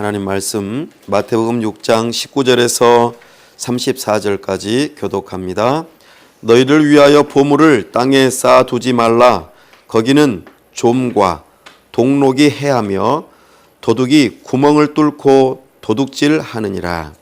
하나님 말씀 마태복음 6장 19절에서 34절까지 교독합니다. 너희를 위하여 보물을 땅에 쌓아두지 말라. 거기는 좀과 동록이 해하며 도둑이 구멍을 뚫고 도둑질하느니라.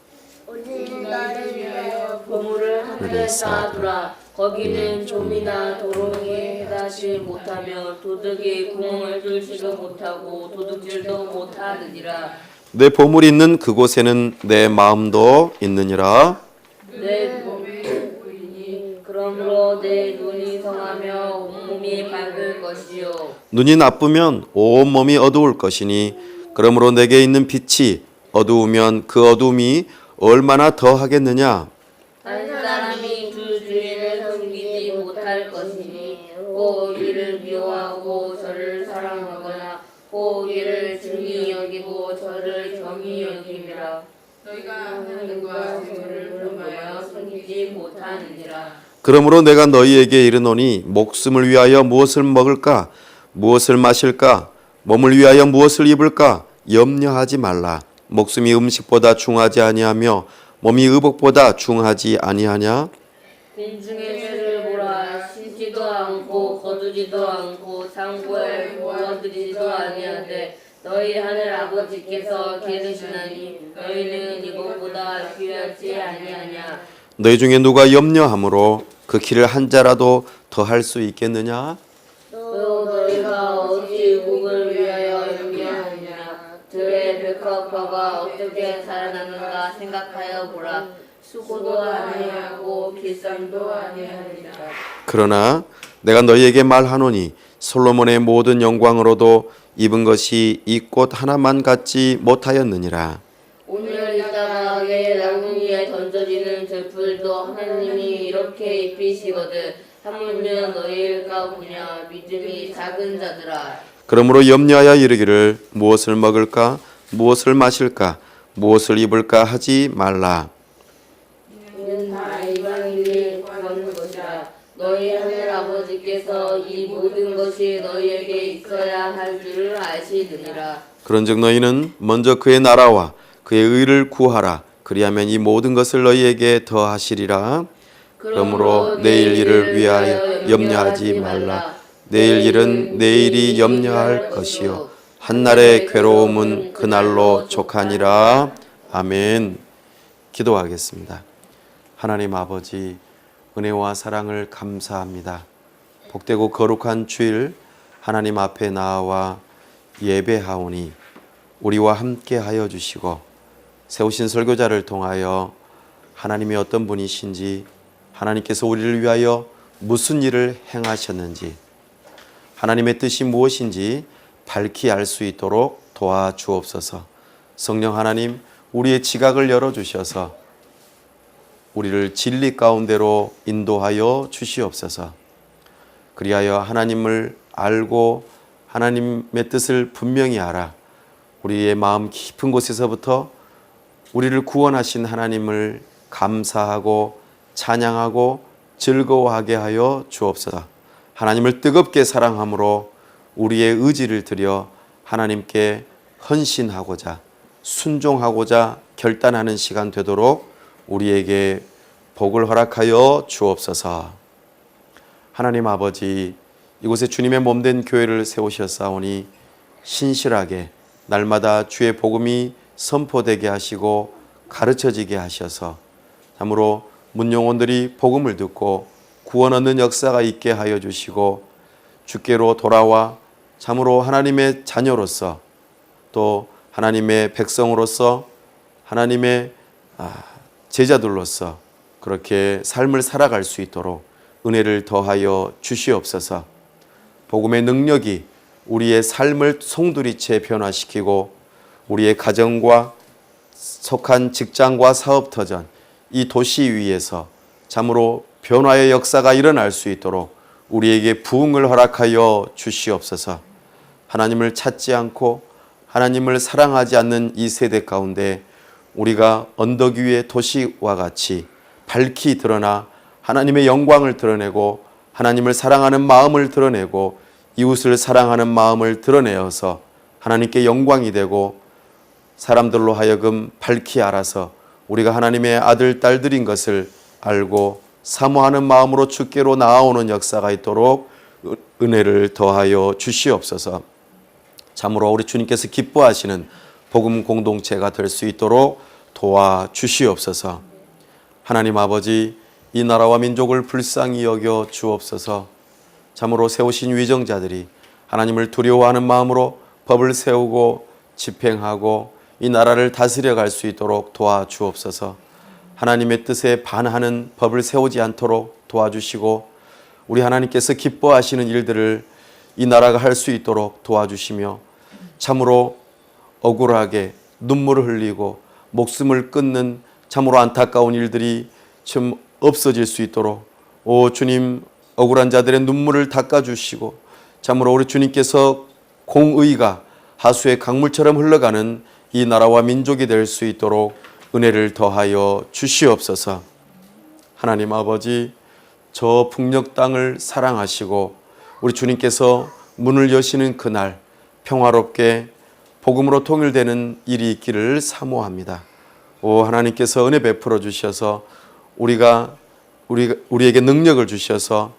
오직 나를 위하여 보물을 하늘에 쌓아두라. 거기는 좀이나 도둑이 해하지 못하며 도둑이 구멍을 뚫지도 못하고 도둑질도 못하느니라. 내 보물이 있는 그곳에는 내 마음도 있느니라. 내 몸이 보이니 그러므로 내 눈이 성하며 온몸이 밝을 것이요. 눈이 나쁘면 온몸이 어두울 것이니 그러므로 내게 있는 빛이 어두우면 그 어둠이 얼마나 더하겠느냐. 한 사람이 두 주인을 섬기지 못할 것이니 꼭 이를 미워하고 저를 사랑하거나 꼭 이를 중히 여기고 저를 경히 여김이라. 너희가 하나님과 재물을 겸하여 섬기지 못하느니라. 그러므로 내가 너희에게 이르노니 목숨을 위하여 무엇을 먹을까 무엇을 마실까 몸을 위하여 무엇을 입을까 염려하지 말라. 목숨이 음식보다 중하지 아니하며 몸이 의복보다 중하지 아니하냐. 민중의 죄를 보라. 심지도 않고 거두지도 않고 창고에 모아두지도 아니하되 너희 하늘 아버지께서 기르시나니 너희는 이것보다 귀하지 아니하냐. 너희 중에 누가 염려함으로 그 길을 한 자라도 더할 수 있겠느냐. 또 너희가 어찌 우국을 위하여 염려하느냐. 들의 백합화가 어떻게 살아나는가 생각하여 보라. 수고도 아니하고 길쌈도 아니하리라. 그러나 내가 너희에게 말하노니 솔로몬의 모든 영광으로도 입은 것이 이 꽃 하나만 갖지 못하였느니라. 오늘 이 땅에 나무위에 던져지는 들풀도 하나님이 이렇게 입히시거든. 하물며 너희일까 보냐. 믿음이 작은 자들아. 그러므로 염려하여 이르기를 무엇을 먹을까 무엇을 마실까 무엇을 입을까 하지 말라. 이는 다 이방인이 구하는 것이라. 너희 하늘 아버지께서 이 모든 것이 너희에게 있어야 할 줄을 아시느니라. 그런즉 너희는 먼저 그의 나라와 그의 의를 구하라. 그리하면 이 모든 것을 너희에게 더하시리라. 그러므로 내일 일을 위하여 염려하지 말라. 내일 일은 내일이 염려할 것이요 한날의 괴로움은 그날로 족하니라. 아멘. 기도하겠습니다. 하나님 아버지, 은혜와 사랑을 감사합니다. 복되고 거룩한 주일 하나님 앞에 나와 예배하오니 우리와 함께 하여 주시고 세우신 설교자를 통하여 하나님이 어떤 분이신지, 하나님께서 우리를 위하여 무슨 일을 행하셨는지, 하나님의 뜻이 무엇인지 밝히 알 수 있도록 도와주옵소서. 성령 하나님, 우리의 지각을 열어주셔서 우리를 진리 가운데로 인도하여 주시옵소서. 그리하여 하나님을 알고 하나님의 뜻을 분명히 알아 우리의 마음 깊은 곳에서부터 우리를 구원하신 하나님을 감사하고 찬양하고 즐거워하게 하여 주옵소서. 하나님을 뜨겁게 사랑함으로 우리의 의지를 들여 하나님께 헌신하고자 순종하고자 결단하는 시간 되도록 우리에게 복을 허락하여 주옵소서. 하나님 아버지, 이곳에 주님의 몸된 교회를 세우셨사오니 신실하게 날마다 주의 복음이 선포되게 하시고 가르쳐지게 하셔서 참으로 문영혼들이 복음을 듣고 구원 얻는 역사가 있게 하여 주시고 주께로 돌아와 참으로 하나님의 자녀로서 또 하나님의 백성으로서 하나님의 제자들로서 그렇게 삶을 살아갈 수 있도록 은혜를 더하여 주시옵소서. 복음의 능력이 우리의 삶을 송두리째 변화시키고 우리의 가정과 속한 직장과 사업터전 이 도시 위에서 참으로 변화의 역사가 일어날 수 있도록 우리에게 부흥을 허락하여 주시옵소서. 하나님을 찾지 않고 하나님을 사랑하지 않는 이 세대 가운데 우리가 언덕 위의 도시와 같이 밝히 드러나 하나님의 영광을 드러내고 하나님을 사랑하는 마음을 드러내고 이웃을 사랑하는 마음을 드러내어서 하나님께 영광이 되고 사람들로 하여금 밝히 알아서 우리가 하나님의 아들, 딸들인 것을 알고 사모하는 마음으로 주께로 나아오는 역사가 있도록 은혜를 더하여 주시옵소서. 참으로 우리 주님께서 기뻐하시는 복음 공동체가 될 수 있도록 도와주시옵소서. 하나님 아버지, 이 나라와 민족을 불쌍히 여겨 주옵소서. 참으로 세우신 위정자들이 하나님을 두려워하는 마음으로 법을 세우고 집행하고 이 나라를 다스려 갈 수 있도록 도와주옵소서. 하나님의 뜻에 반하는 법을 세우지 않도록 도와주시고 우리 하나님께서 기뻐하시는 일들을 이 나라가 할 수 있도록 도와주시며 참으로 억울하게 눈물을 흘리고 목숨을 끊는 참으로 안타까운 일들이 좀 없어질 수 있도록 오 주님, 억울한 자들의 눈물을 닦아주시고 참으로 우리 주님께서 공의가 하수의 강물처럼 흘러가는 이 나라와 민족이 될 수 있도록 은혜를 더하여 주시옵소서. 하나님 아버지, 저 북녘 땅을 사랑하시고 우리 주님께서 문을 여시는 그날 평화롭게 복음으로 통일되는 일이 있기를 사모합니다. 오 하나님께서 은혜 베풀어 주셔서 우리에게 능력을 주셔서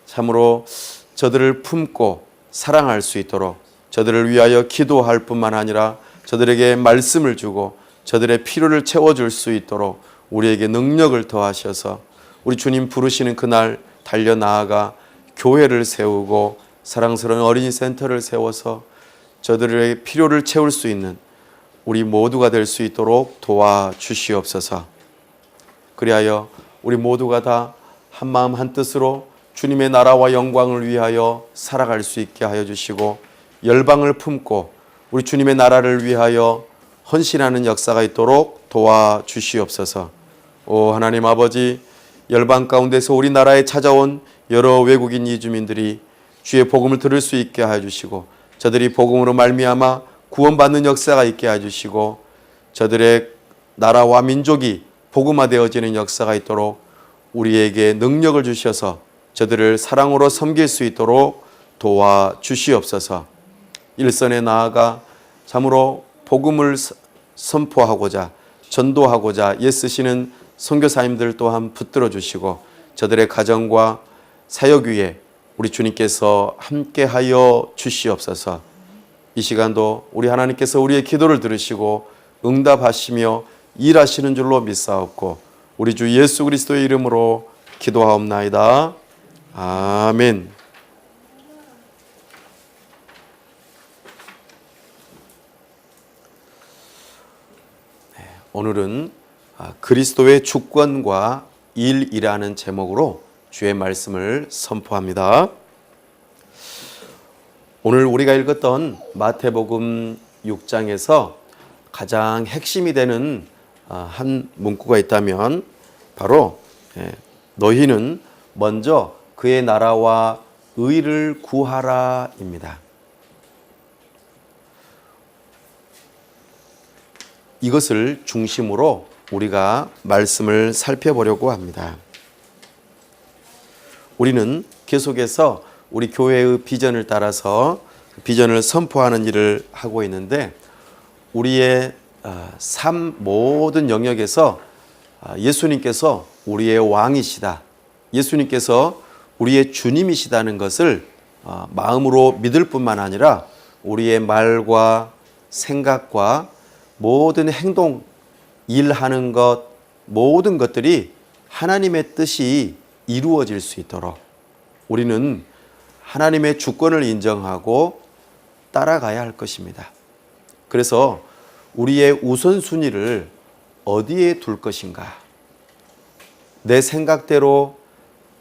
참으로 저들을 품고 사랑할 수 있도록 저들을 위하여 기도할 뿐만 아니라 저들에게 말씀을 주고 저들의 필요를 채워줄 수 있도록 우리에게 능력을 더하셔서 우리 주님 부르시는 그날 달려나아가 교회를 세우고 사랑스러운 어린이 센터를 세워서 저들의 필요를 채울 수 있는 우리 모두가 될 수 있도록 도와주시옵소서. 그리하여 우리 모두가 다 한마음 한뜻으로 주님의 나라와 영광을 위하여 살아갈 수 있게 하여 주시고 열방을 품고 우리 주님의 나라를 위하여 헌신하는 역사가 있도록 도와주시옵소서. 오 하나님 아버지, 열방 가운데서 우리나라에 찾아온 여러 외국인 이주민들이 주의 복음을 들을 수 있게 하여 주시고 저들이 복음으로 말미암아 구원받는 역사가 있게 하여 주시고 저들의 나라와 민족이 복음화되어지는 역사가 있도록 우리에게 능력을 주셔서 저들을 사랑으로 섬길 수 있도록 도와주시옵소서. 일선에 나아가 참으로 복음을 선포하고자 전도하고자 애쓰시는 선교사님들 또한 붙들어 주시고 저들의 가정과 사역 위에 우리 주님께서 함께하여 주시옵소서. 이 시간도 우리 하나님께서 우리의 기도를 들으시고 응답하시며 일하시는 줄로 믿사옵고 우리 주 예수 그리스도의 이름으로 기도하옵나이다. 아멘. 오늘은 그리스도의 주권과 일이라는 제목으로 주의 말씀을 선포합니다. 오늘 우리가 읽었던 마태복음 6장에서 가장 핵심이 되는 한 문구가 있다면 바로 너희는 먼저 그의 나라와 의를 구하라입니다. 이것을 중심으로 우리가 말씀을 살펴보려고 합니다. 우리는 계속해서 우리 교회의 비전을 따라서 비전을 선포하는 일을 하고 있는데 우리의 삶 모든 영역에서 예수님께서 우리의 왕이시다, 예수님께서 우리의 주님이시다는 것을 마음으로 믿을 뿐만 아니라 우리의 말과 생각과 모든 행동, 일하는 것, 모든 것들이 하나님의 뜻이 이루어질 수 있도록 우리는 하나님의 주권을 인정하고 따라가야 할 것입니다. 그래서 우리의 우선순위를 어디에 둘 것인가? 내 생각대로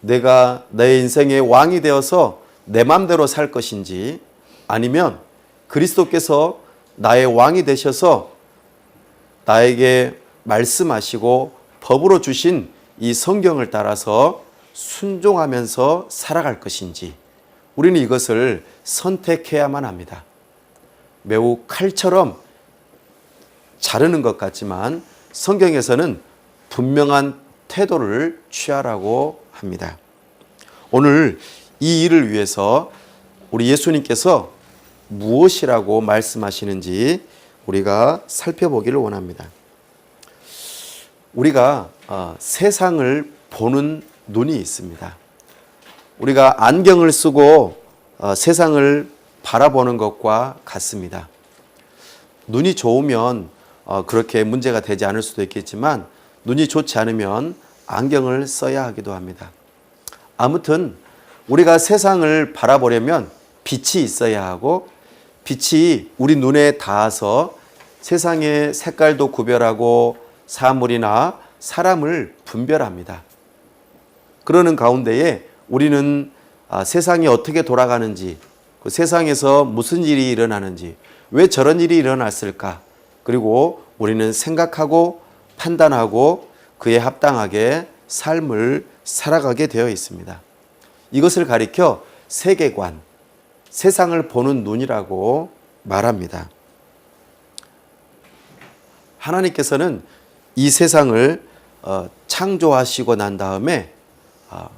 내가 내 인생의 왕이 되어서 내 맘대로 살 것인지 아니면 그리스도께서 나의 왕이 되셔서 나에게 말씀하시고 법으로 주신 이 성경을 따라서 순종하면서 살아갈 것인지 우리는 이것을 선택해야만 합니다. 매우 칼처럼 자르는 것 같지만 성경에서는 분명한 태도를 취하라고 합니다. 오늘 이 일을 위해서 우리 예수님께서 무엇이라고 말씀하시는지 우리가 살펴보기를 원합니다. 우리가 세상을 보는 눈이 있습니다. 우리가 안경을 쓰고 세상을 바라보는 것과 같습니다. 눈이 좋으면 그렇게 문제가 되지 않을 수도 있겠지만 눈이 좋지 않으면 안경을 써야 하기도 합니다. 아무튼 우리가 세상을 바라보려면 빛이 있어야 하고 빛이 우리 눈에 닿아서 세상의 색깔도 구별하고 사물이나 사람을 분별합니다. 그러는 가운데에 우리는 세상이 어떻게 돌아가는지, 그 세상에서 무슨 일이 일어나는지, 왜 저런 일이 일어났을까? 그리고 우리는 생각하고 판단하고 그에 합당하게 삶을 살아가게 되어 있습니다. 이것을 가리켜 세계관, 세상을 보는 눈이라고 말합니다. 하나님께서는 이 세상을 창조하시고 난 다음에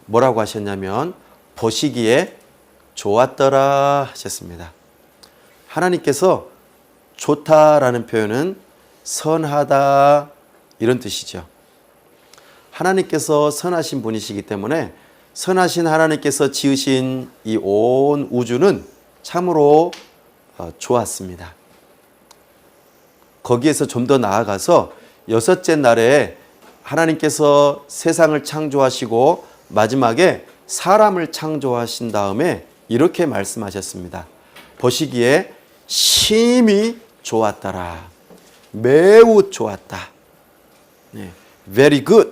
뭐라고 하셨냐면 보시기에 좋았더라 하셨습니다. 하나님께서 좋다라는 표현은 선하다 이런 뜻이죠. 하나님께서 선하신 분이시기 때문에 선하신 하나님께서 지으신 이 온 우주는 참으로 좋았습니다. 거기에서 좀 더 나아가서 여섯째 날에 하나님께서 세상을 창조하시고 마지막에 사람을 창조하신 다음에 이렇게 말씀하셨습니다. 보시기에 심히 좋았더라. 매우 좋았다. Very good.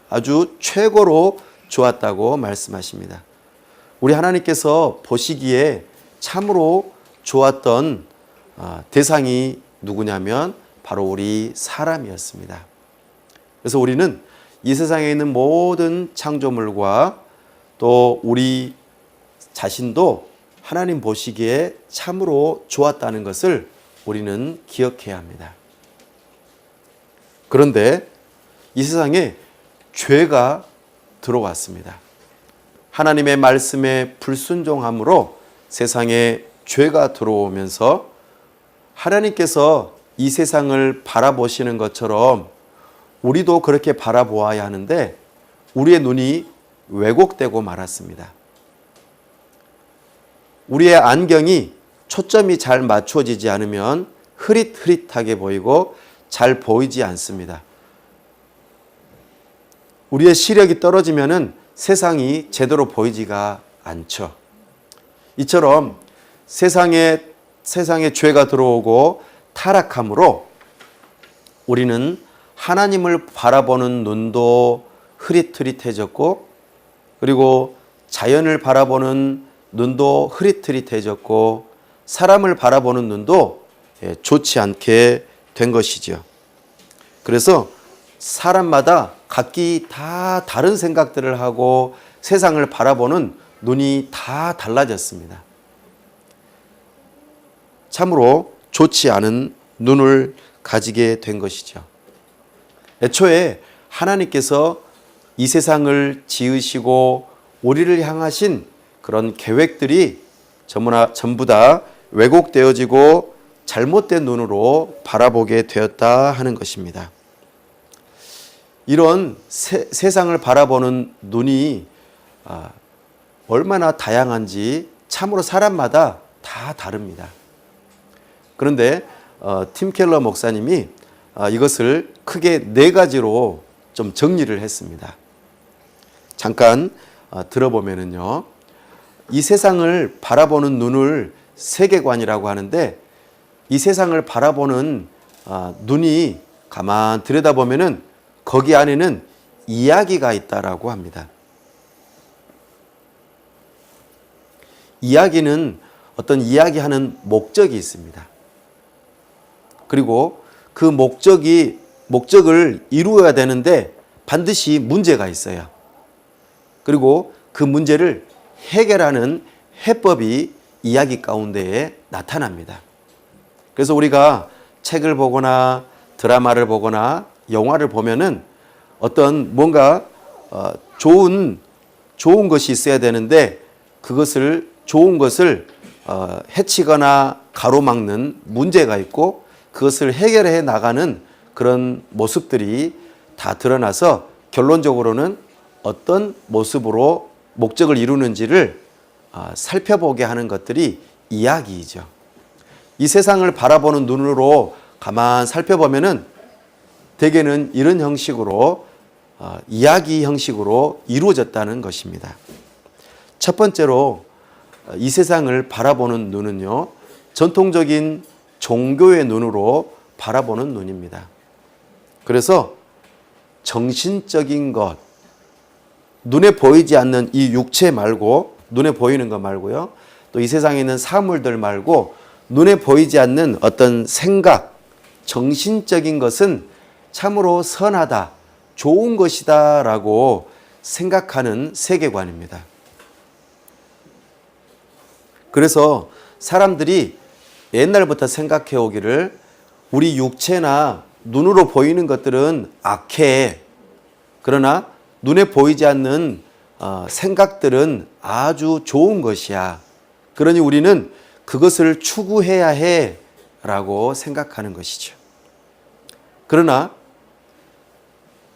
아주 최고로 좋았다고 말씀하십니다. 우리 하나님께서 보시기에 참으로 좋았던 대상이 누구냐면 바로 우리 사람이었습니다. 그래서 우리는 이 세상에 있는 모든 창조물과 또 우리 자신도 하나님 보시기에 참으로 좋았다는 것을 우리는 기억해야 합니다. 그런데 이 세상에 죄가 들어왔습니다. 하나님의 말씀에 불순종함으로 세상에 죄가 들어오면서 하나님께서 이 세상을 바라보시는 것처럼 우리도 그렇게 바라보아야 하는데 우리의 눈이 왜곡되고 말았습니다. 우리의 안경이 초점이 잘 맞춰지지 않으면 흐릿흐릿하게 보이고 잘 보이지 않습니다. 우리의 시력이 떨어지면은 세상이 제대로 보이지가 않죠. 이처럼 세상에 죄가 들어오고 타락함으로 우리는 하나님을 바라보는 눈도 흐릿흐릿해졌고 그리고 자연을 바라보는 눈도 흐릿흐릿해졌고 사람을 바라보는 눈도 좋지 않게 된 것이죠. 그래서 사람마다 각기 다 다른 생각들을 하고 세상을 바라보는 눈이 다 달라졌습니다. 참으로 좋지 않은 눈을 가지게 된 것이죠. 애초에 하나님께서 이 세상을 지으시고 우리를 향하신 그런 계획들이 전부 다 왜곡되어지고 잘못된 눈으로 바라보게 되었다 하는 것입니다. 이런 세상을 바라보는 눈이 얼마나 다양한지 참으로 사람마다 다 다릅니다. 그런데 팀 켈러 목사님이 이것을 크게 4가지로 좀 정리를 했습니다. 잠깐 들어보면은요. 이 세상을 바라보는 눈을 세계관이라고 하는데 이 세상을 바라보는 눈이 가만 들여다보면은 거기 안에는 이야기가 있다라고 합니다. 이야기는 어떤 이야기하는 목적이 있습니다. 그리고 그 목적을 이루어야 되는데 반드시 문제가 있어요. 그리고 그 문제를 해결하는 해법이 이야기 가운데에 나타납니다. 그래서 우리가 책을 보거나 드라마를 보거나 영화를 보면은 어떤 뭔가 좋은 것이 있어야 되는데 좋은 것을 해치거나 가로막는 문제가 있고 그것을 해결해 나가는 그런 모습들이 다 드러나서 결론적으로는 어떤 모습으로 목적을 이루는지를 살펴보게 하는 것들이 이야기이죠. 이 세상을 바라보는 눈으로 가만 살펴보면은 대개는 이런 형식으로 이야기 형식으로 이루어졌다는 것입니다. 첫 번째로 이 세상을 바라보는 눈은요, 전통적인 종교의 눈으로 바라보는 눈입니다. 그래서 정신적인 것, 눈에 보이지 않는 이 육체 말고, 눈에 보이는 것 말고요, 또 이 세상에 있는 사물들 말고 눈에 보이지 않는 어떤 생각, 정신적인 것은 참으로 선하다, 좋은 것이다 라고 생각하는 세계관입니다. 그래서 사람들이 옛날부터 생각해 오기를 우리 육체나 눈으로 보이는 것들은 악해. 그러나 눈에 보이지 않는 생각들은 아주 좋은 것이야. 그러니 우리는 그것을 추구해야 해 라고 생각하는 것이죠. 그러나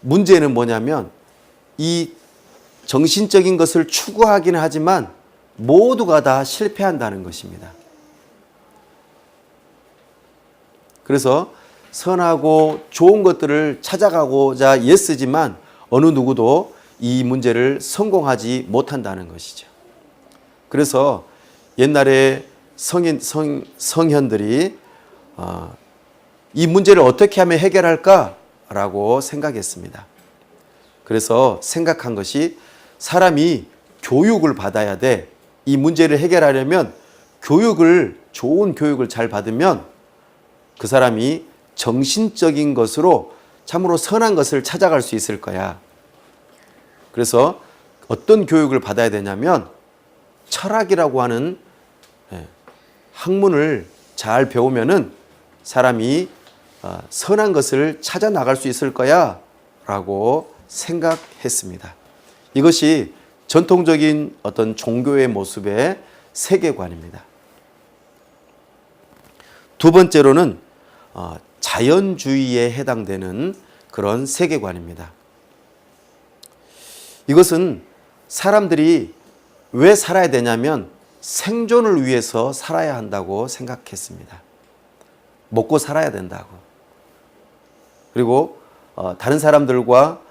문제는 뭐냐면 이 정신적인 것을 추구하기는 하지만 모두가 다 실패한다는 것입니다. 그래서 선하고 좋은 것들을 찾아가고자 애쓰지만 어느 누구도 이 문제를 성공하지 못한다는 것이죠. 그래서 옛날에 성현들이 이 문제를 어떻게 하면 해결할까라고 생각했습니다. 그래서 생각한 것이 사람이 교육을 받아야 돼. 이 문제를 해결하려면 좋은 교육을 잘 받으면 그 사람이 정신적인 것으로 참으로 선한 것을 찾아갈 수 있을 거야. 그래서 어떤 교육을 받아야 되냐면 철학이라고 하는 학문을 잘 배우면은 사람이 선한 것을 찾아 나갈 수 있을 거야 라고 생각했습니다. 이것이 전통적인 어떤 종교의 모습의 세계관입니다. 두 번째로는 자연주의에 해당되는 그런 세계관입니다. 이것은 사람들이 왜 살아야 되냐면 생존을 위해서 살아야 한다고 생각했습니다. 먹고 살아야 된다고. 그리고 다른 사람들과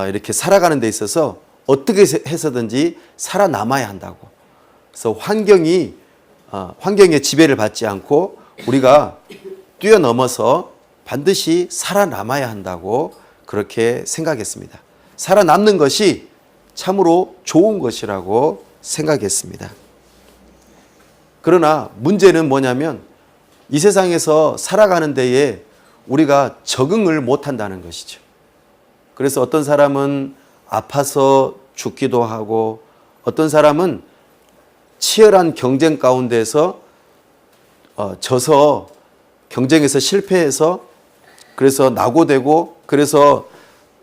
이렇게 살아가는 데 있어서 어떻게 해서든지 살아남아야 한다고. 그래서 환경의 지배를 받지 않고 우리가 뛰어넘어서 반드시 살아남아야 한다고 그렇게 생각했습니다. 살아남는 것이 참으로 좋은 것이라고 생각했습니다. 그러나 문제는 뭐냐면 이 세상에서 살아가는 데에 우리가 적응을 못한다는 것이죠. 그래서 어떤 사람은 아파서 죽기도 하고 어떤 사람은 치열한 경쟁 가운데서 져서 경쟁에서 실패해서 그래서 낙오되고 그래서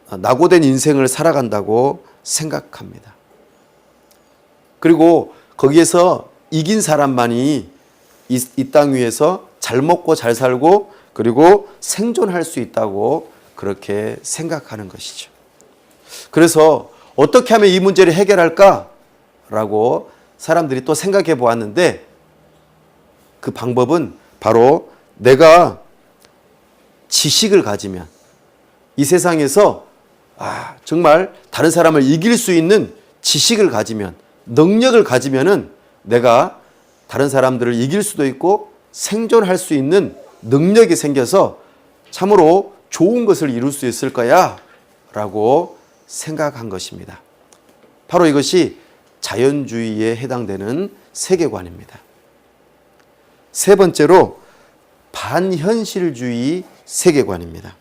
낙오된 인생을 살아간다고 생각합니다. 그리고 거기에서 이긴 사람만이 이 땅 위에서 잘 먹고 잘 살고 그리고 생존할 수 있다고 그렇게 생각하는 것이죠. 그래서 어떻게 하면 이 문제를 해결할까라고 사람들이 또 생각해 보았는데 그 방법은 바로 내가 지식을 가지면 이 세상에서 정말 다른 사람을 이길 수 있는 지식을 가지면 능력을 가지면은 내가 다른 사람들을 이길 수도 있고 생존할 수 있는 능력이 생겨서 참으로 좋은 것을 이룰 수 있을 거야 라고 생각한 것입니다. 바로 이것이 자연주의에 해당되는 세계관입니다. 세 번째로 반현실주의 세계관입니다.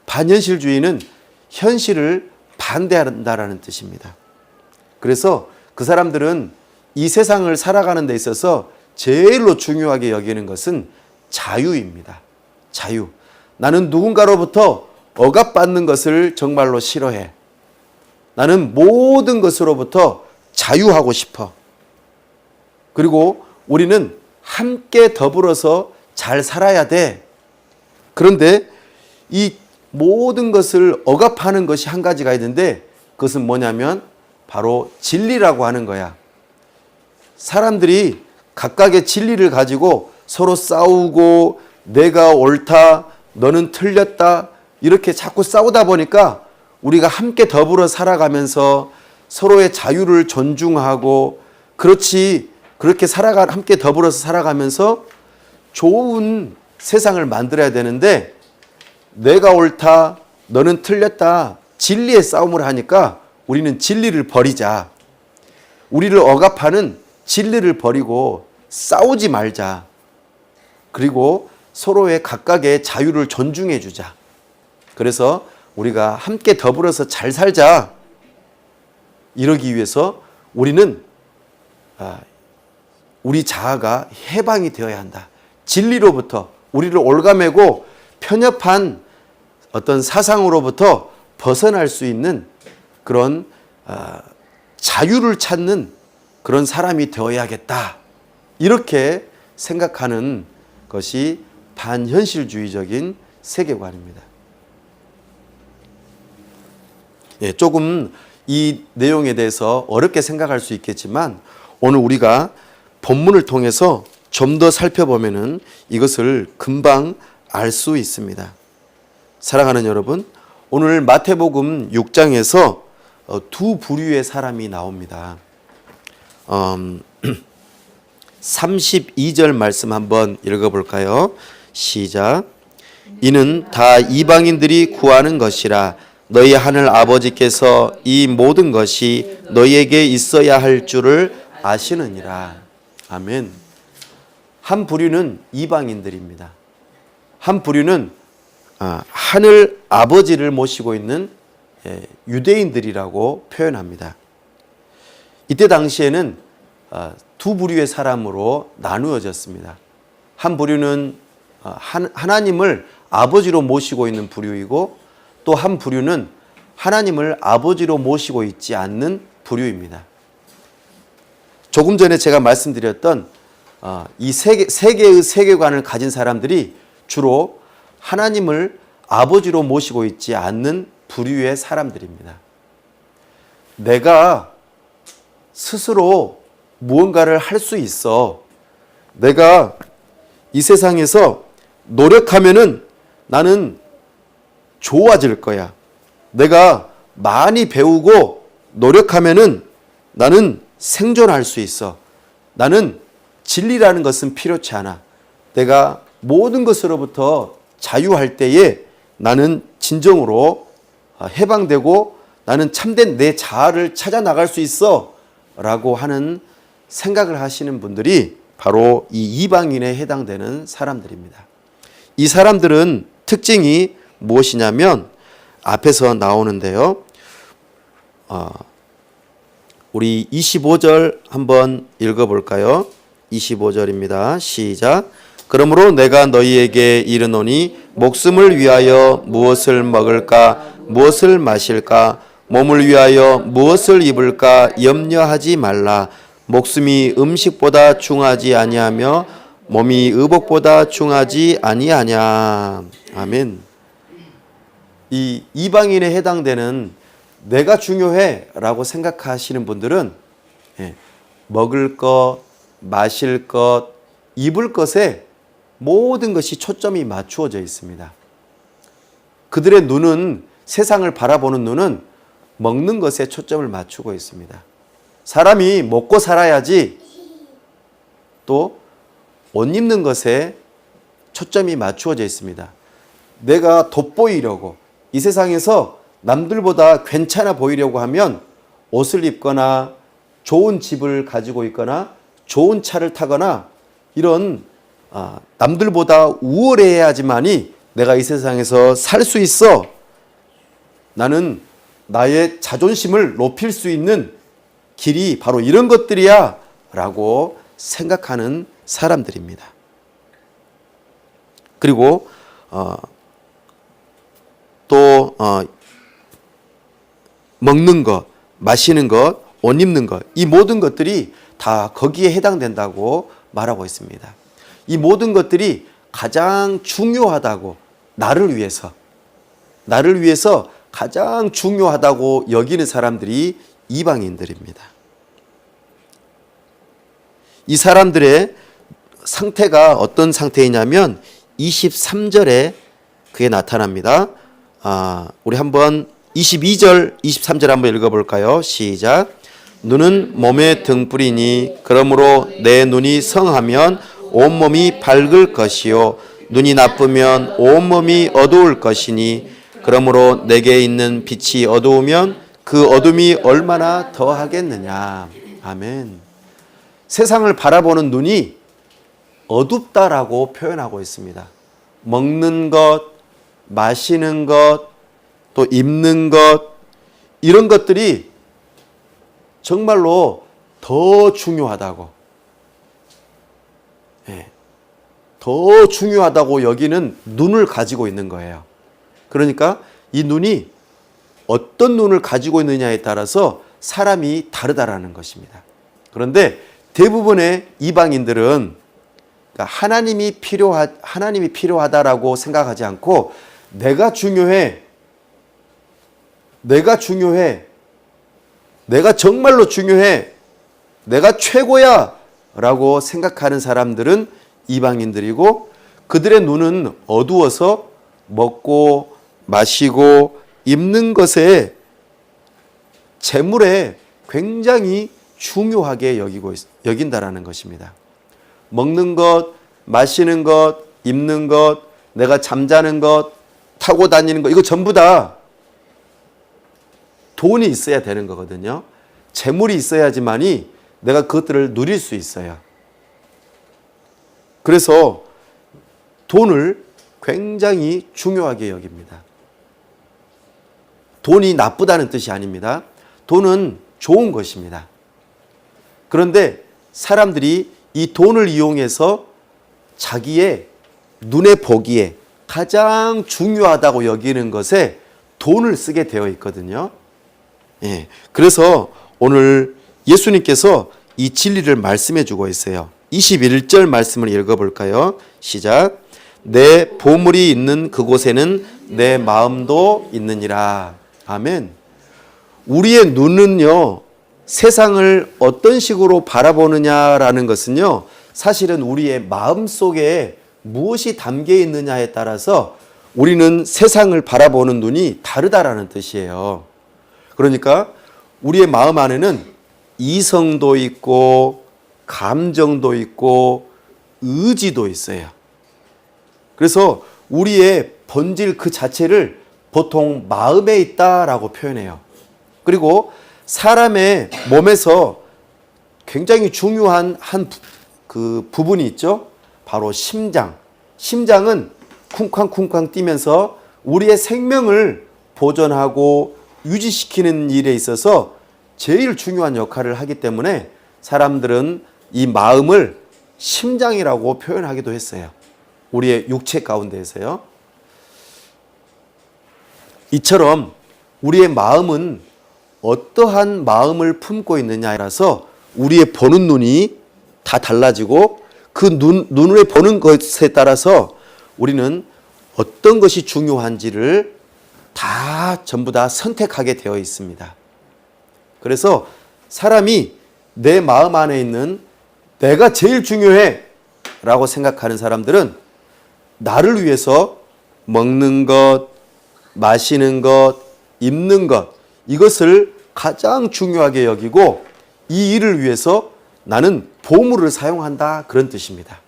반현실주의는 현실을 반대한다라는 뜻입니다. 그래서 그 사람들은 이 세상을 살아가는 데 있어서 제일로 중요하게 여기는 것은 자유입니다. 자유. 나는 누군가로부터 억압받는 것을 정말로 싫어해. 나는 모든 것으로부터 자유하고 싶어. 그리고 우리는 함께 더불어서 잘 살아야 돼 그런데 이 모든 것을 억압하는 것이 한 가지가 있는데 그것은 뭐냐면 바로 진리라고 하는 거야. 사람들이 각각의 진리를 가지고 서로 싸우고 내가 옳다, 너는 틀렸다 이렇게 자꾸 싸우다 보니까 우리가 함께 더불어 살아가면서 서로의 자유를 존중하고 그렇게 함께 더불어서 살아가면서 좋은 세상을 만들어야 되는데 내가 옳다, 너는 틀렸다 진리의 싸움을 하니까 우리는 진리를 버리자. 우리를 억압하는 진리를 버리고 싸우지 말자. 그리고 서로의 각각의 자유를 존중해 주자. 그래서 우리가 함께 더불어서 잘 살자. 이러기 위해서 우리는 우리 자아가 해방이 되어야 한다. 진리로부터 우리를 올가매고 편협한 어떤 사상으로부터 벗어날 수 있는 그런 자유를 찾는 그런 사람이 되어야겠다. 이렇게 생각하는 것이 반현실주의적인 세계관입니다. 조금 이 내용에 대해서 어렵게 생각할 수 있겠지만 오늘 우리가 본문을 통해서 좀 더 살펴보면은 이것을 금방 알 수 있습니다. 사랑하는 여러분, 오늘 마태복음 6장에서 두 부류의 사람이 나옵니다. 32절 말씀 한번 읽어볼까요? 시작. 이는 다 이방인들이 구하는 것이라 너희 하늘 아버지께서 이 모든 것이 너희에게 있어야 할 줄을 아시느니라. 아멘. 한 부류는 이방인들입니다. 한 부류는 하늘 아버지를 모시고 있는 유대인들이라고 표현합니다. 이때 당시에는 두 부류의 사람으로 나누어졌습니다. 한 부류는 하나님을 아버지로 모시고 있는 부류이고 또 한 부류는 하나님을 아버지로 모시고 있지 않는 부류입니다. 조금 전에 제가 말씀드렸던 이 세 개의 세계관을 가진 사람들이 주로 하나님을 아버지로 모시고 있지 않는 부류의 사람들입니다. 내가 스스로 무언가를 할 수 있어. 내가 이 세상에서 노력하면은 나는 좋아질 거야. 내가 많이 배우고 노력하면은 나는 생존할 수 있어. 나는 진리라는 것은 필요치 않아. 내가 모든 것으로부터 자유할 때에 나는 진정으로 해방되고 나는 참된 내 자아를 찾아 나갈 수 있어 라고 하는 생각을 하시는 분들이 바로 이 이방인에 해당되는 사람들입니다. 이 사람들은 특징이 무엇이냐면 앞에서 나오는데요. 우리 25절 한번 읽어볼까요? 25절입니다. 시작. 그러므로 내가 너희에게 이르노니 목숨을 위하여 무엇을 먹을까 무엇을 마실까 몸을 위하여 무엇을 입을까 염려하지 말라. 목숨이 음식보다 중하지 아니하며 몸이 의복보다 중하지 아니하냐. 아멘. 이 이방인에 해당되는 내가 중요해 라고 생각하시는 분들은 먹을 것, 마실 것, 입을 것에 모든 것이 초점이 맞추어져 있습니다. 그들의 눈은, 세상을 바라보는 눈은 먹는 것에 초점을 맞추고 있습니다. 사람이 먹고 살아야지 또 옷 입는 것에 초점이 맞추어져 있습니다. 내가 돋보이려고 이 세상에서 남들보다 괜찮아 보이려고 하면 옷을 입거나 좋은 집을 가지고 있거나 좋은 차를 타거나 이런 남들보다 우월해야지만이 내가 이 세상에서 살 수 있어. 나는 나의 자존심을 높일 수 있는 길이 바로 이런 것들이야 라고 생각하는 사람들입니다. 그리고 또 먹는 것, 마시는 것, 옷 입는 것, 이 모든 것들이 다 거기에 해당된다고 말하고 있습니다. 이 모든 것들이 가장 중요하다고 나를 위해서 가장 중요하다고 여기는 사람들이 이방인들입니다. 이 사람들의 상태가 어떤 상태이냐면 23절에 그게 나타납니다. 우리 한번 22절, 23절 한번 읽어볼까요? 시작. 눈은 몸의 등불이니 그러므로 내 눈이 성하면 온몸이 밝을 것이요 눈이 나쁘면 온몸이 어두울 것이니 그러므로 내게 있는 빛이 어두우면 그 어둠이 얼마나 더하겠느냐. 아멘. 세상을 바라보는 눈이 어둡다라고 표현하고 있습니다. 먹는 것, 마시는 것, 또 입는 것, 이런 것들이 정말로 더 중요하다고, 더 중요하다고 여기는 눈을 가지고 있는 거예요. 그러니까 이 눈이 어떤 눈을 가지고 있느냐에 따라서 사람이 다르다라는 것입니다. 그런데 대부분의 이방인들은 하나님이 필요하다라고 생각하지 않고 내가 중요해, 내가 정말로 중요해, 내가 최고야 라고 생각하는 사람들은 이방인들이고, 그들의 눈은 어두워서 먹고 마시고 입는 것에, 재물에 굉장히 중요하게 여긴다라는 것입니다. 먹는 것, 마시는 것, 입는 것, 내가 잠자는 것, 타고 다니는 것, 이거 전부 다 돈이 있어야 되는 거거든요. 재물이 있어야지만이 내가 그것들을 누릴 수 있어요. 그래서 돈을 굉장히 중요하게 여깁니다. 돈이 나쁘다는 뜻이 아닙니다. 돈은 좋은 것입니다. 그런데 사람들이 이 돈을 이용해서 자기의 눈에 보기에 가장 중요하다고 여기는 것에 돈을 쓰게 되어 있거든요. 그래서 오늘 예수님께서 이 진리를 말씀해 주고 있어요. 21절 말씀을 읽어볼까요? 시작. 내 보물이 있는 그곳에는 내 마음도 있느니라. 아멘. 우리의 눈은요, 세상을 어떤 식으로 바라보느냐라는 것은요, 사실은 우리의 마음 속에 무엇이 담겨 있느냐에 따라서 우리는 세상을 바라보는 눈이 다르다라는 뜻이에요. 그러니까 우리의 마음 안에는 이성도 있고 감정도 있고 의지도 있어요. 그래서 우리의 본질 그 자체를 보통 마음에 있다라고 표현해요. 그리고 사람의 몸에서 굉장히 중요한 그 부분이 있죠. 바로 심장. 심장은 쿵쾅쿵쾅 뛰면서 우리의 생명을 보존하고 유지시키는 일에 있어서 제일 중요한 역할을 하기 때문에 사람들은 이 마음을 심장이라고 표현하기도 했어요. 우리의 육체 가운데에서요. 이처럼 우리의 마음은 어떠한 마음을 품고 있느냐에 따라서 우리의 보는 눈이 다 달라지고, 그 눈을 보는 것에 따라서 우리는 어떤 것이 중요한지를 전부 다 선택하게 되어 있습니다. 그래서 사람이 내 마음 안에 있는 내가 제일 중요해 라고 생각하는 사람들은 나를 위해서 먹는 것, 마시는 것, 입는 것, 이것을 가장 중요하게 여기고 이 일을 위해서 나는 보물을 사용한다, 그런 뜻입니다.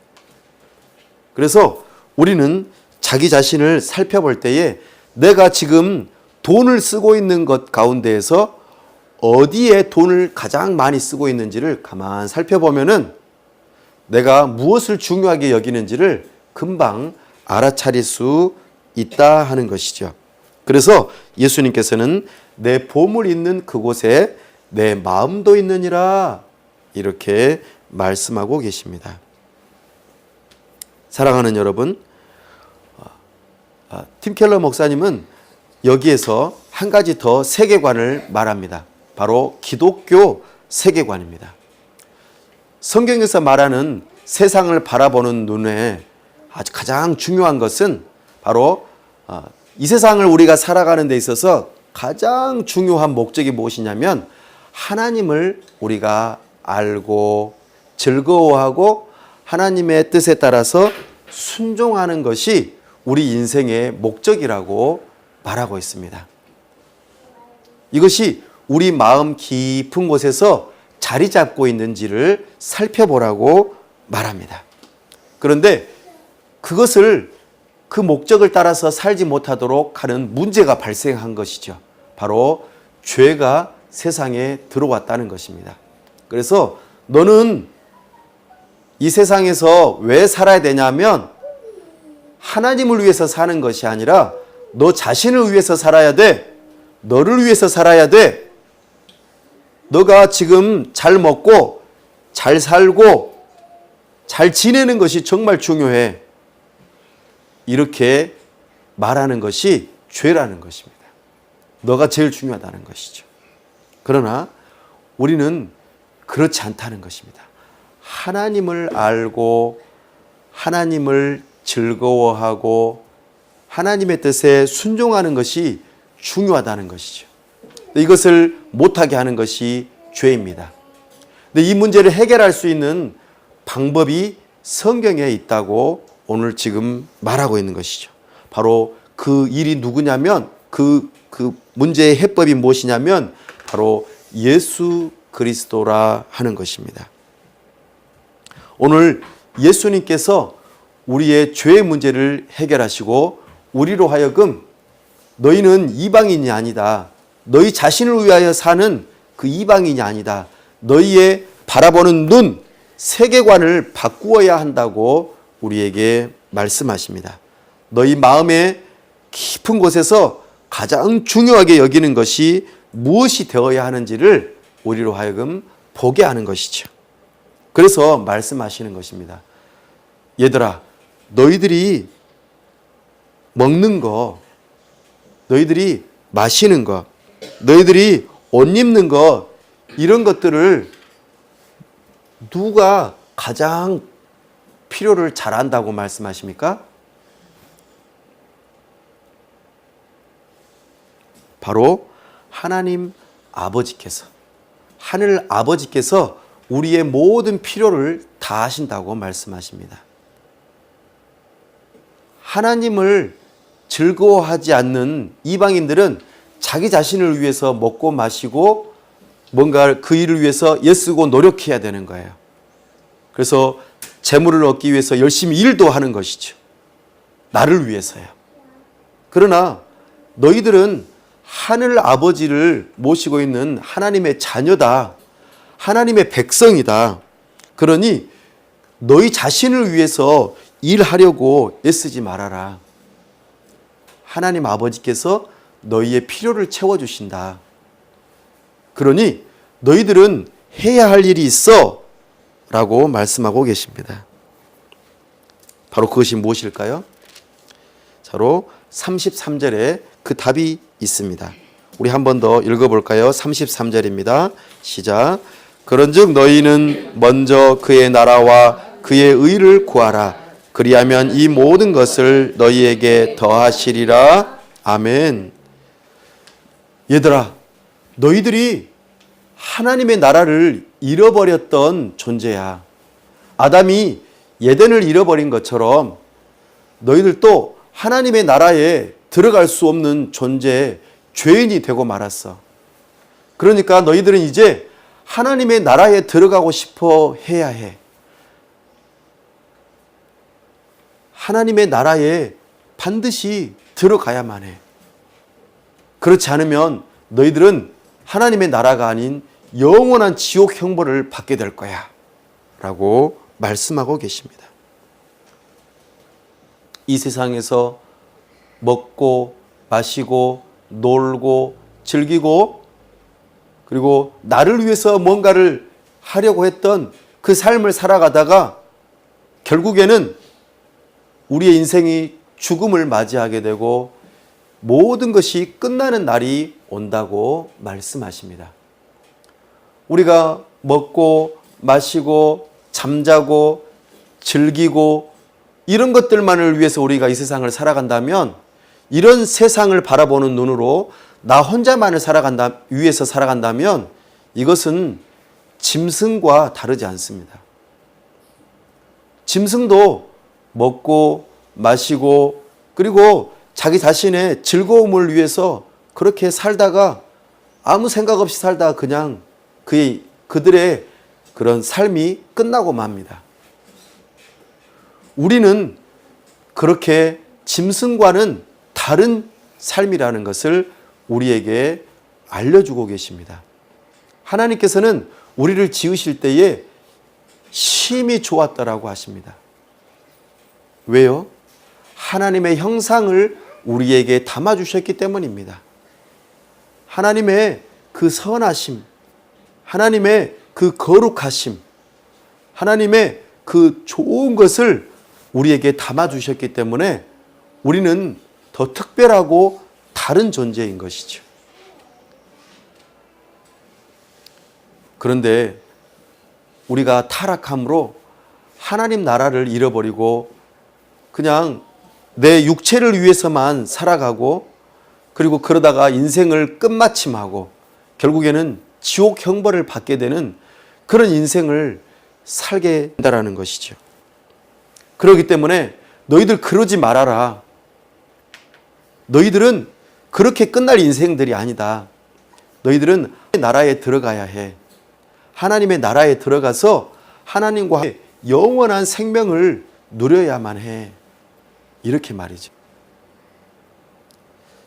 그래서 우리는 자기 자신을 살펴볼 때에 내가 지금 돈을 쓰고 있는 것 가운데에서 어디에 돈을 가장 많이 쓰고 있는지를 가만 살펴보면은 내가 무엇을 중요하게 여기는지를 금방 알아차릴 수 있다 하는 것이죠. 그래서 예수님께서는 내 보물 있는 그곳에 내 마음도 있느니라, 이렇게 말씀하고 계십니다. 사랑하는 여러분, 팀 켈러 목사님은 여기에서 한 가지 더 세계관을 말합니다. 바로 기독교 세계관입니다. 성경에서 말하는 세상을 바라보는 눈에 아주 가장 중요한 것은 바로 이 세상을 우리가 살아가는 데 있어서 가장 중요한 목적이 무엇이냐면 하나님을 우리가 알고 즐거워하고 하나님의 뜻에 따라서 순종하는 것이 우리 인생의 목적이라고 말하고 있습니다. 이것이 우리 마음 깊은 곳에서 자리 잡고 있는지를 살펴보라고 말합니다. 그런데 그 목적을 따라서 살지 못하도록 하는 문제가 발생한 것이죠. 바로 죄가 세상에 들어왔다는 것입니다. 그래서 너는 이 세상에서 왜 살아야 되냐면 하나님을 위해서 사는 것이 아니라 너 자신을 위해서 살아야 돼. 너를 위해서 살아야 돼. 너가 지금 잘 먹고 잘 살고 잘 지내는 것이 정말 중요해. 이렇게 말하는 것이 죄라는 것입니다. 너가 제일 중요하다는 것이죠. 그러나 우리는 그렇지 않다는 것입니다. 하나님을 알고 하나님을 즐거워하고 하나님의 뜻에 순종하는 것이 중요하다는 것이죠. 이것을 못하게 하는 것이 죄입니다. 근데 이 문제를 해결할 수 있는 방법이 성경에 있다고 오늘 지금 말하고 있는 것이죠. 바로 그 일이 누구냐면 그 문제의 해법이 무엇이냐면 바로 예수 그리스도라 하는 것입니다. 오늘 예수님께서 우리의 죄의 문제를 해결하시고 우리로 하여금 너희는 이방인이 아니다. 너희 자신을 위하여 사는 그 이방인이 아니다. 너희의 바라보는 눈, 세계관을 바꾸어야 한다고 우리에게 말씀하십니다. 너희 마음의 깊은 곳에서 가장 중요하게 여기는 것이 무엇이 되어야 하는지를 우리로 하여금 보게 하는 것이죠. 그래서 말씀하시는 것입니다. 얘들아, 너희들이 먹는 거, 너희들이 마시는 거, 너희들이 옷 입는 거, 이런 것들을 누가 가장 필요를 잘 안다고 말씀하십니까? 바로 하나님 아버지께서, 하늘 아버지께서 우리의 모든 필요를 다 하신다고 말씀하십니다. 하나님을 즐거워하지 않는 이방인들은 자기 자신을 위해서 먹고 마시고 뭔가 그 일을 위해서 애쓰고 노력해야 되는 거예요. 그래서 재물을 얻기 위해서 열심히 일도 하는 것이죠. 나를 위해서요. 그러나 너희들은 하늘 아버지를 모시고 있는 하나님의 자녀다. 하나님의 백성이다. 그러니 너희 자신을 위해서 일하려고 애쓰지 말아라. 하나님 아버지께서 너희의 필요를 채워주신다. 그러니 너희들은 해야 할 일이 있어 라고 말씀하고 계십니다. 바로 그것이 무엇일까요? 바로 33절에 그 답이 있습니다. 우리 한 번 더 읽어볼까요? 33절입니다. 시작. 그런즉 너희는 먼저 그의 나라와 그의 의를 구하라. 그리하면 이 모든 것을 너희에게 더하시리라. 아멘. 얘들아, 너희들이 하나님의 나라를 잃어버렸던 존재야. 아담이 예덴을 잃어버린 것처럼 너희들도 하나님의 나라에 들어갈 수 없는 존재, 죄인이 되고 말았어. 그러니까 너희들은 이제 하나님의 나라에 들어가고 싶어 해야 해. 하나님의 나라에 반드시 들어가야만 해. 그렇지 않으면 너희들은 하나님의 나라가 아닌 영원한 지옥 형벌을 받게 될 거야 라고 말씀하고 계십니다. 이 세상에서 먹고 마시고 놀고 즐기고 그리고 나를 위해서 뭔가를 하려고 했던 그 삶을 살아가다가 결국에는 우리의 인생이 죽음을 맞이하게 되고 모든 것이 끝나는 날이 온다고 말씀하십니다. 우리가 먹고 마시고 잠자고 즐기고 이런 것들만을 위해서 우리가 이 세상을 살아간다면 이런 세상을 바라보는 눈으로 나 혼자만을 위해서 살아간다면 이것은 짐승과 다르지 않습니다. 짐승도 먹고 마시고 그리고 자기 자신의 즐거움을 위해서 그렇게 살다가 아무 생각 없이 살다가 그냥 그들의 그런 삶이 끝나고 맙니다. 우리는 그렇게 짐승과는 다른 삶이라는 것을 우리에게 알려주고 계십니다. 하나님께서는 우리를 지으실 때에 심히 좋았다라고 하십니다. 왜요? 하나님의 형상을 우리에게 담아주셨기 때문입니다. 하나님의 그 선하심, 하나님의 그 거룩하심, 하나님의 그 좋은 것을 우리에게 담아주셨기 때문에 우리는 더 특별하고 다른 존재인 것이죠. 그런데 우리가 타락함으로 하나님 나라를 잃어버리고 그냥 내 육체를 위해서만 살아가고 그리고 그러다가 인생을 끝마침하고 결국에는 지옥 형벌을 받게 되는 그런 인생을 살게 된다는 것이죠. 그렇기 때문에 너희들 그러지 말아라. 너희들은 그렇게 끝날 인생들이 아니다. 너희들은 나라에 들어가야 해. 하나님의 나라에 들어가서 하나님과 영원한 생명을 누려야만 해. 이렇게 말이죠.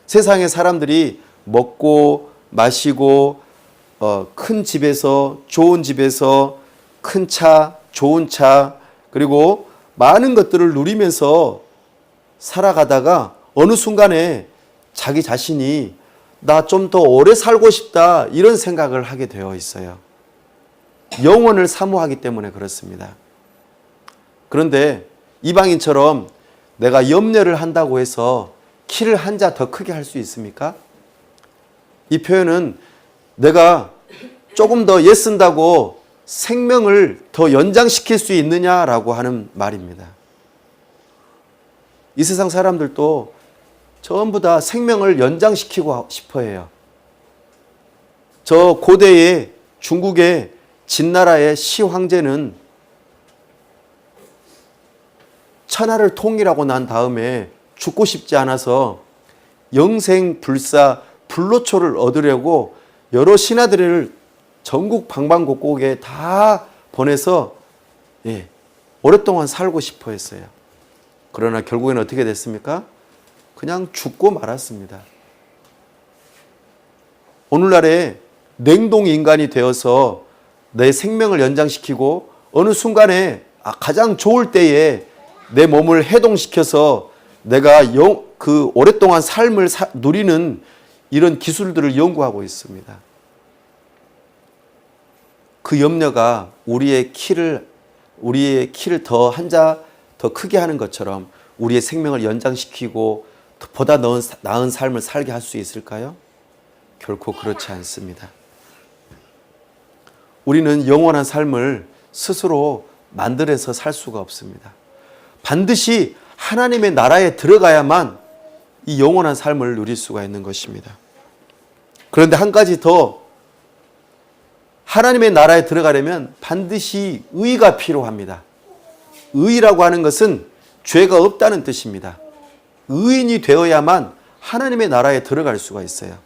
세상의 사람들이 먹고 마시고 큰 집에서 좋은 집에서 큰 차, 좋은 차 그리고 많은 것들을 누리면서 살아가다가 어느 순간에 자기 자신이 나 좀 더 오래 살고 싶다 이런 생각을 하게 되어 있어요. 영원을 사모하기 때문에 그렇습니다. 그런데 이방인처럼 내가 염려를 한다고 해서 키를 한 자 더 크게 할 수 있습니까? 이 표현은 내가 조금 더 애쓴다고 생명을 더 연장시킬 수 있느냐라고 하는 말입니다. 이 세상 사람들도 전부 다 생명을 연장시키고 싶어 해요. 저 고대의 중국의 진나라의 시황제는 천하를 통일하고 난 다음에 죽고 싶지 않아서 영생불사 불로초를 얻으려고 여러 신하들을 전국 방방곡곡에 다 보내서 오랫동안 살고 싶어 했어요. 그러나 결국에는 어떻게 됐습니까? 그냥 죽고 말았습니다. 오늘날에 냉동인간이 되어서 내 생명을 연장시키고 어느 순간에 가장 좋을 때에 내 몸을 해동시켜서 내가 그 오랫동안 삶을 누리는 이런 기술들을 연구하고 있습니다. 그 염려가 우리의 키를 더 한 자 더 크게 하는 것처럼 우리의 생명을 연장시키고 보다 나은 삶을 살게 할 수 있을까요? 결코 그렇지 않습니다. 우리는 영원한 삶을 스스로 만들어서 살 수가 없습니다. 반드시 하나님의 나라에 들어가야만 이 영원한 삶을 누릴 수가 있는 것입니다. 그런데 한 가지 더, 하나님의 나라에 들어가려면 반드시 의가 필요합니다. 의라고 하는 것은 죄가 없다는 뜻입니다. 의인이 되어야만 하나님의 나라에 들어갈 수가 있어요.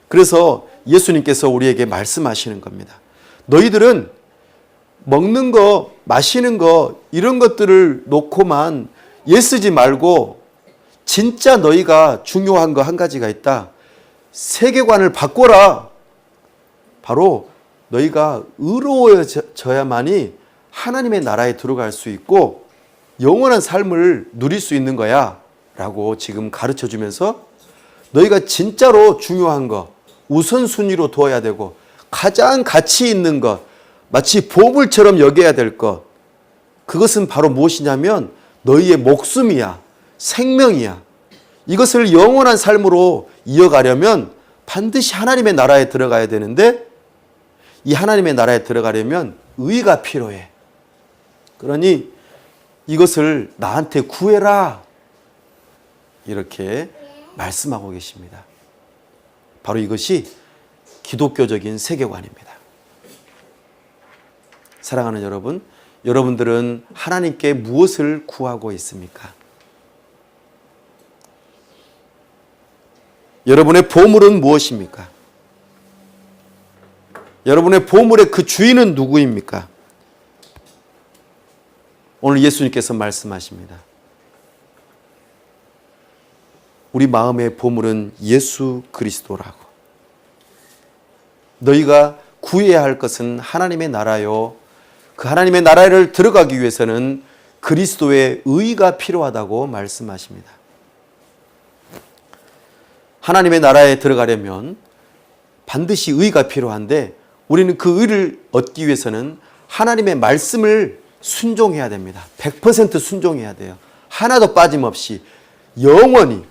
그래서 예수님께서 우리에게 말씀하시는 겁니다. 너희들은 먹는 거, 마시는 거 이런 것들을 놓고만 애쓰지 말고 진짜 너희가 중요한 거 한 가지가 있다. 세계관을 바꿔라. 바로 너희가 의로워져야만이 하나님의 나라에 들어갈 수 있고 영원한 삶을 누릴 수 있는 거야 라고 지금 가르쳐 주면서 너희가 진짜로 중요한 거, 우선순위로 두어야 되고 가장 가치 있는 것, 마치 보물처럼 여겨야 될 것, 그것은 바로 무엇이냐면 너희의 목숨이야, 생명이야. 이것을 영원한 삶으로 이어가려면 반드시 하나님의 나라에 들어가야 되는데 이 하나님의 나라에 들어가려면 의가 필요해. 그러니 이것을 나한테 구해라. 이렇게 말씀하고 계십니다. 바로 이것이 기독교적인 세계관입니다. 사랑하는 여러분, 여러분들은 하나님께 무엇을 구하고 있습니까? 여러분의 보물은 무엇입니까? 여러분의 보물의 그 주인은 누구입니까? 오늘 예수님께서 말씀하십니다. 우리 마음의 보물은 예수 그리스도라고. 너희가 구해야 할 것은 하나님의 나라요. 그 하나님의 나라를 들어가기 위해서는 그리스도의 의가 필요하다고 말씀하십니다. 하나님의 나라에 들어가려면 반드시 의가 필요한데 우리는 그 의를 얻기 위해서는 하나님의 말씀을 순종해야 됩니다. 100% 순종해야 돼요. 하나도 빠짐없이 영원히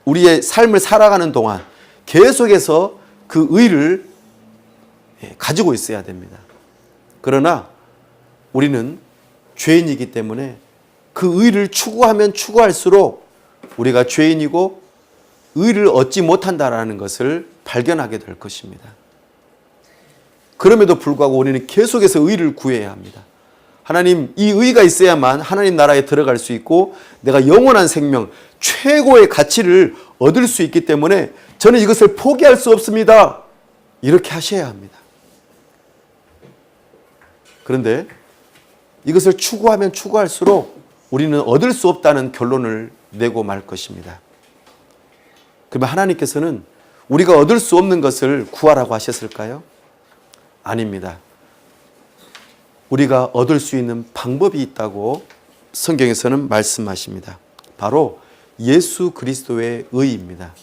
우리의 삶을 살아가는 동안 계속해서 그 의를 가지고 있어야 됩니다. 그러나 우리는 죄인이기 때문에 그 의를 추구하면 추구할수록 우리가 죄인이고 의를 얻지 못한다라는 것을 발견하게 될 것입니다. 그럼에도 불구하고 우리는 계속해서 의를 구해야 합니다. 하나님, 이 의가 있어야만 하나님 나라에 들어갈 수 있고 내가 영원한 생명, 최고의 가치를 얻을 수 있기 때문에 저는 이것을 포기할 수 없습니다. 이렇게 하셔야 합니다. 그런데 이것을 추구하면 추구할수록 우리는 얻을 수 없다는 결론을 내고 말 것입니다. 그러면 하나님께서는 우리가 얻을 수 없는 것을 구하라고 하셨을까요? 아닙니다. 우리가 얻을 수 있는 방법이 있다고 성경에서는 말씀하십니다. 바로 예수 그리스도의 의입니다.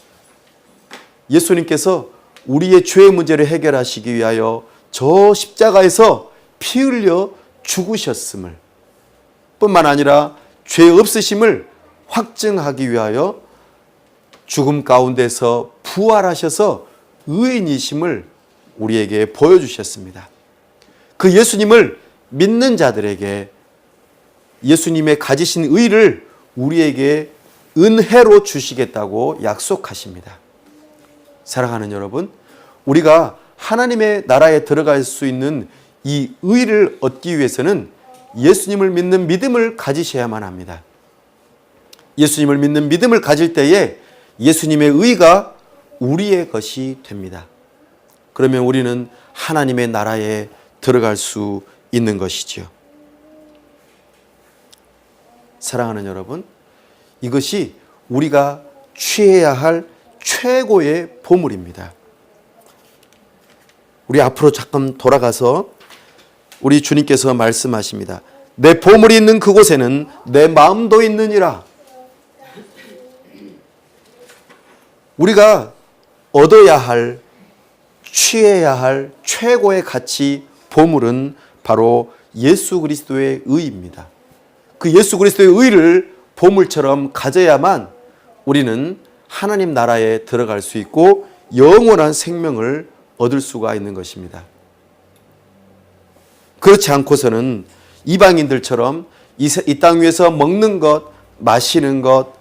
예수님께서 우리의 죄의 문제를 해결하시기 위하여 저 십자가에서 피 흘려 죽으셨음을 뿐만 아니라 죄 없으심을 확증하기 위하여 죽음 가운데서 부활하셔서 의인이심을 우리에게 보여주셨습니다. 그 예수님을 믿는 자들에게 예수님의 가지신 의를 우리에게 은혜로 주시겠다고 약속하십니다. 사랑하는 여러분, 우리가 하나님의 나라에 들어갈 수 있는 이 의를 얻기 위해서는 예수님을 믿는 믿음을 가지셔야만 합니다. 예수님을 믿는 믿음을 가질 때에 예수님의 의가 우리의 것이 됩니다. 그러면 우리는 하나님의 나라에 들어갈 수 있는 것이지요. 사랑하는 여러분, 이것이 우리가 취해야 할 최고의 보물입니다. 우리 앞으로 잠깐 돌아가서 우리 주님께서 말씀하십니다. 내 보물이 있는 그곳에는 내 마음도 있느니라. 우리가 얻어야 할, 취해야 할 최고의 가치, 보물은 바로 예수 그리스도의 의입니다. 그 예수 그리스도의 의를 보물처럼 가져야만 우리는 하나님 나라에 들어갈 수 있고 영원한 생명을 얻을 수가 있는 것입니다. 그렇지 않고서는 이방인들처럼 이 땅 위에서 먹는 것, 마시는 것,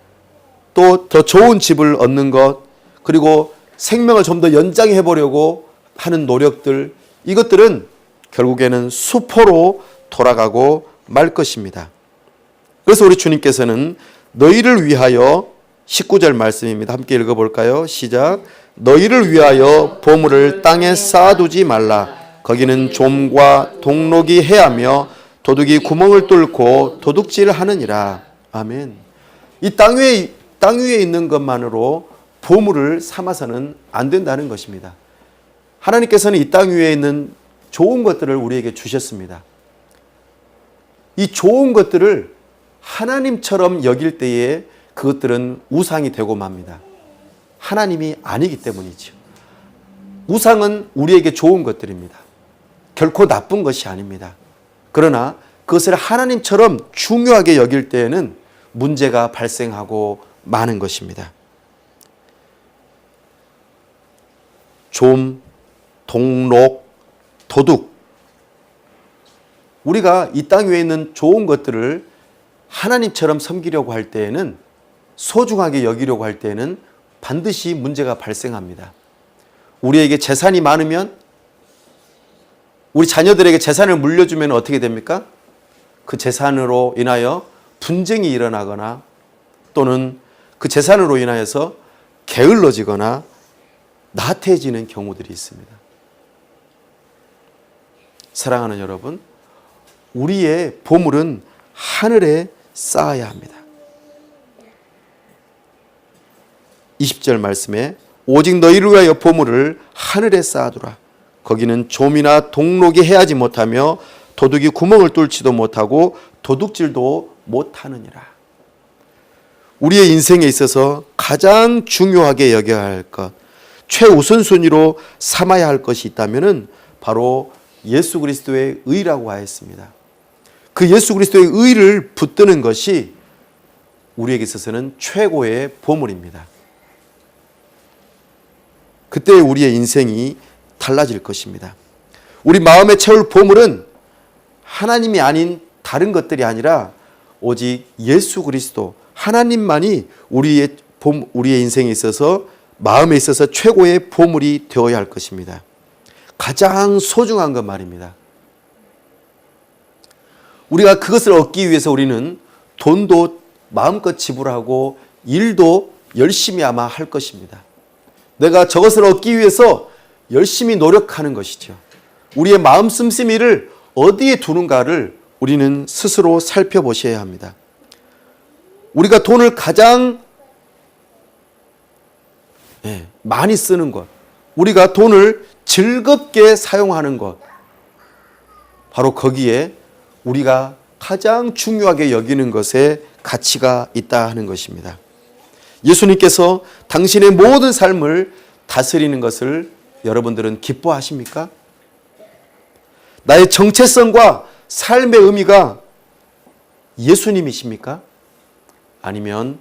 또 더 좋은 집을 얻는 것, 그리고 생명을 좀 더 연장해 보려고 하는 노력들, 이것들은 결국에는 수포로 돌아가고 말 것입니다. 그래서 우리 주님께서는 너희를 위하여 19절 말씀입니다. 함께 읽어볼까요? 시작. 너희를 위하여 보물을 땅에 쌓아두지 말라. 거기는 좀과 동록이 해하며 도둑이 구멍을 뚫고 도둑질하느니라. 아멘. 이 땅 위에 있는 것만으로 보물을 삼아서는 안 된다는 것입니다. 하나님께서는 이 땅 위에 있는 좋은 것들을 우리에게 주셨습니다. 이 좋은 것들을 하나님처럼 여길 때에 그것들은 우상이 되고 맙니다. 하나님이 아니기 때문이죠. 우상은 우리에게 좋은 것들입니다. 결코 나쁜 것이 아닙니다. 그러나 그것을 하나님처럼 중요하게 여길 때에는 문제가 발생하고 마는 것입니다. 좀, 동록, 도둑. 우리가 이 땅 위에 있는 좋은 것들을 하나님처럼 섬기려고 할 때에는 소중하게 여기려고 할 때는 반드시 문제가 발생합니다. 우리에게 재산이 많으면, 우리 자녀들에게 재산을 물려주면 어떻게 됩니까? 그 재산으로 인하여 분쟁이 일어나거나 또는 그 재산으로 인하여서 게을러지거나 나태해지는 경우들이 있습니다. 사랑하는 여러분, 우리의 보물은 하늘에 쌓아야 합니다. 20절 말씀에 오직 너희를 위하여 보물을 하늘에 쌓아두라. 거기는 좀이나 동록이 해하지 못하며 도둑이 구멍을 뚫지도 못하고 도둑질도 못하느니라. 우리의 인생에 있어서 가장 중요하게 여겨야 할 것, 최우선순위로 삼아야 할 것이 있다면 바로 예수 그리스도의 의라고 하였습니다. 그 예수 그리스도의 의를 붙드는 것이 우리에게 있어서는 최고의 보물입니다. 그때 우리의 인생이 달라질 것입니다. 우리 마음에 채울 보물은 하나님이 아닌 다른 것들이 아니라 오직 예수 그리스도, 하나님만이 우리의 인생에 있어서, 마음에 있어서 최고의 보물이 되어야 할 것입니다. 가장 소중한 것 말입니다. 우리가 그것을 얻기 위해서 우리는 돈도 마음껏 지불하고 일도 열심히 아마 할 것입니다. 내가 저것을 얻기 위해서 열심히 노력하는 것이죠. 우리의 마음 씀씀이를 어디에 두는가를 우리는 스스로 살펴보셔야 합니다. 우리가 돈을 가장 많이 쓰는 것, 우리가 돈을 즐겁게 사용하는 것, 바로 거기에 우리가 가장 중요하게 여기는 것에 가치가 있다 하는 것입니다. 예수님께서 당신의 모든 삶을 다스리는 것을 여러분들은 기뻐하십니까? 나의 정체성과 삶의 의미가 예수님이십니까? 아니면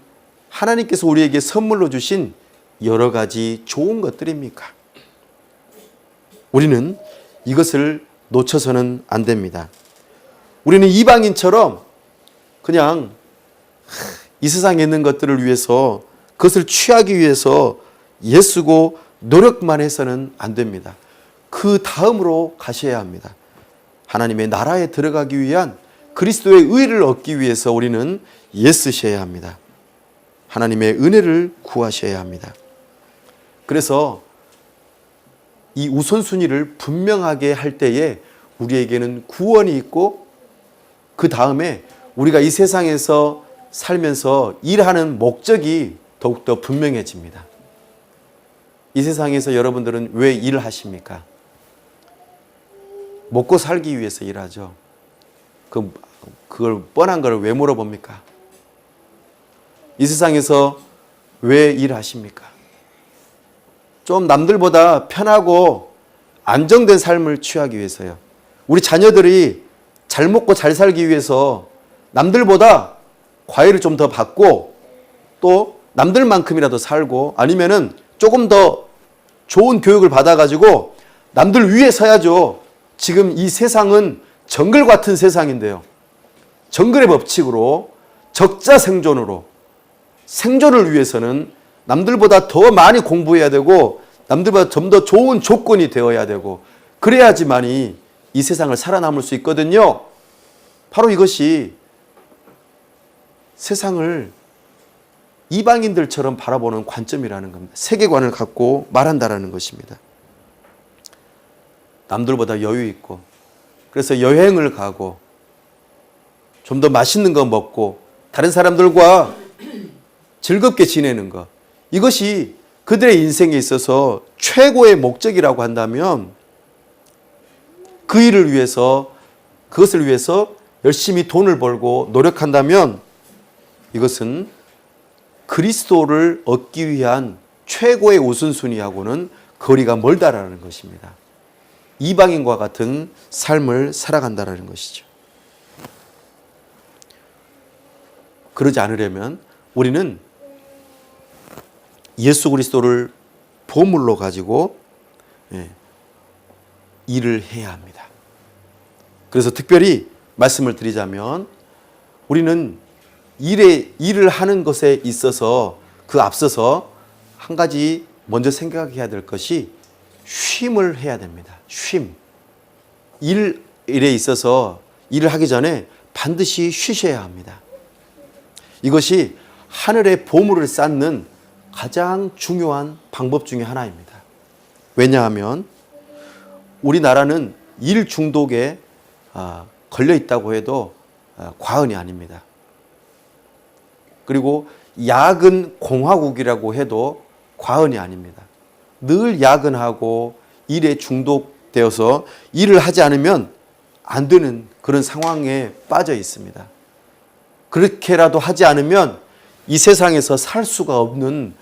하나님께서 우리에게 선물로 주신 여러 가지 좋은 것들입니까? 우리는 이것을 놓쳐서는 안 됩니다. 우리는 이방인처럼 그냥 이 세상에 있는 것들을 위해서, 그것을 취하기 위해서 애쓰고 노력만 해서는 안 됩니다. 그 다음으로 가셔야 합니다. 하나님의 나라에 들어가기 위한 그리스도의 의를 얻기 위해서 우리는 애쓰셔야 합니다. 하나님의 은혜를 구하셔야 합니다. 그래서 이 우선순위를 분명하게 할 때에 우리에게는 구원이 있고, 그 다음에 우리가 이 세상에서 살면서 일하는 목적이 더욱더 분명해집니다. 이 세상에서 여러분들은 왜 일을 하십니까? 먹고 살기 위해서 일하죠. 그걸 뻔한 걸 왜 물어봅니까? 이 세상에서 왜 일하십니까? 좀 남들보다 편하고 안정된 삶을 취하기 위해서요. 우리 자녀들이 잘 먹고 잘 살기 위해서 남들보다 과외를 좀 더 받고 또 남들만큼이라도 살고, 아니면은 조금 더 좋은 교육을 받아가지고 남들 위에 서야죠. 지금 이 세상은 정글 같은 세상인데요. 정글의 법칙으로 적자 생존으로, 생존을 위해서는 남들보다 더 많이 공부해야 되고 남들보다 좀 더 좋은 조건이 되어야 되고, 그래야지만이 이 세상을 살아남을 수 있거든요. 바로 이것이 세상을 이방인들처럼 바라보는 관점이라는 겁니다. 세계관을 갖고 말한다라는 것입니다. 남들보다 여유 있고, 그래서 여행을 가고 좀 더 맛있는 거 먹고 다른 사람들과 즐겁게 지내는 것, 이것이 그들의 인생에 있어서 최고의 목적이라고 한다면, 그 일을 위해서, 그것을 위해서 열심히 돈을 벌고 노력한다면 이것은 그리스도를 얻기 위한 최고의 우선순위하고는 거리가 멀다라는 것입니다. 이방인과 같은 삶을 살아간다라는 것이죠. 그러지 않으려면 우리는 예수 그리스도를 보물로 가지고 일을 해야 합니다. 그래서 특별히 말씀을 드리자면, 우리는 일을 하는 것에 있어서 그 앞서서 한 가지 먼저 생각해야 될 것이 쉼을 해야 됩니다. 쉼. 일에 있어서 일을 하기 전에 반드시 쉬셔야 합니다. 이것이 하늘의 보물을 쌓는 가장 중요한 방법 중에 하나입니다. 왜냐하면 우리나라는 일 중독에 걸려 있다고 해도 과언이 아닙니다. 그리고 야근 공화국이라고 해도 과언이 아닙니다. 늘 야근하고 일에 중독되어서 일을 하지 않으면 안 되는 그런 상황에 빠져 있습니다. 그렇게라도 하지 않으면 이 세상에서 살 수가 없는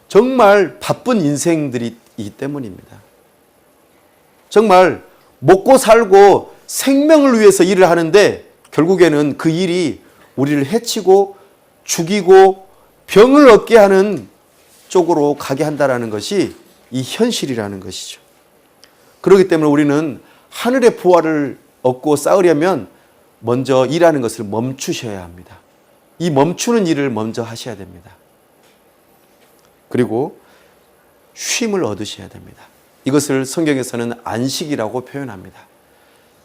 정말 바쁜 인생들이 있기 때문입니다. 정말 먹고 살고 생명을 위해서 일을 하는데 결국에는 그 일이 우리를 해치고 죽이고 병을 얻게 하는 쪽으로 가게 한다는 것이 이 현실이라는 것이죠. 그렇기 때문에 우리는 하늘의 부활을 얻고 쌓으려면 먼저 일하는 것을 멈추셔야 합니다. 이 멈추는 일을 먼저 하셔야 됩니다. 그리고 쉼을 얻으셔야 됩니다. 이것을 성경에서는 안식이라고 표현합니다.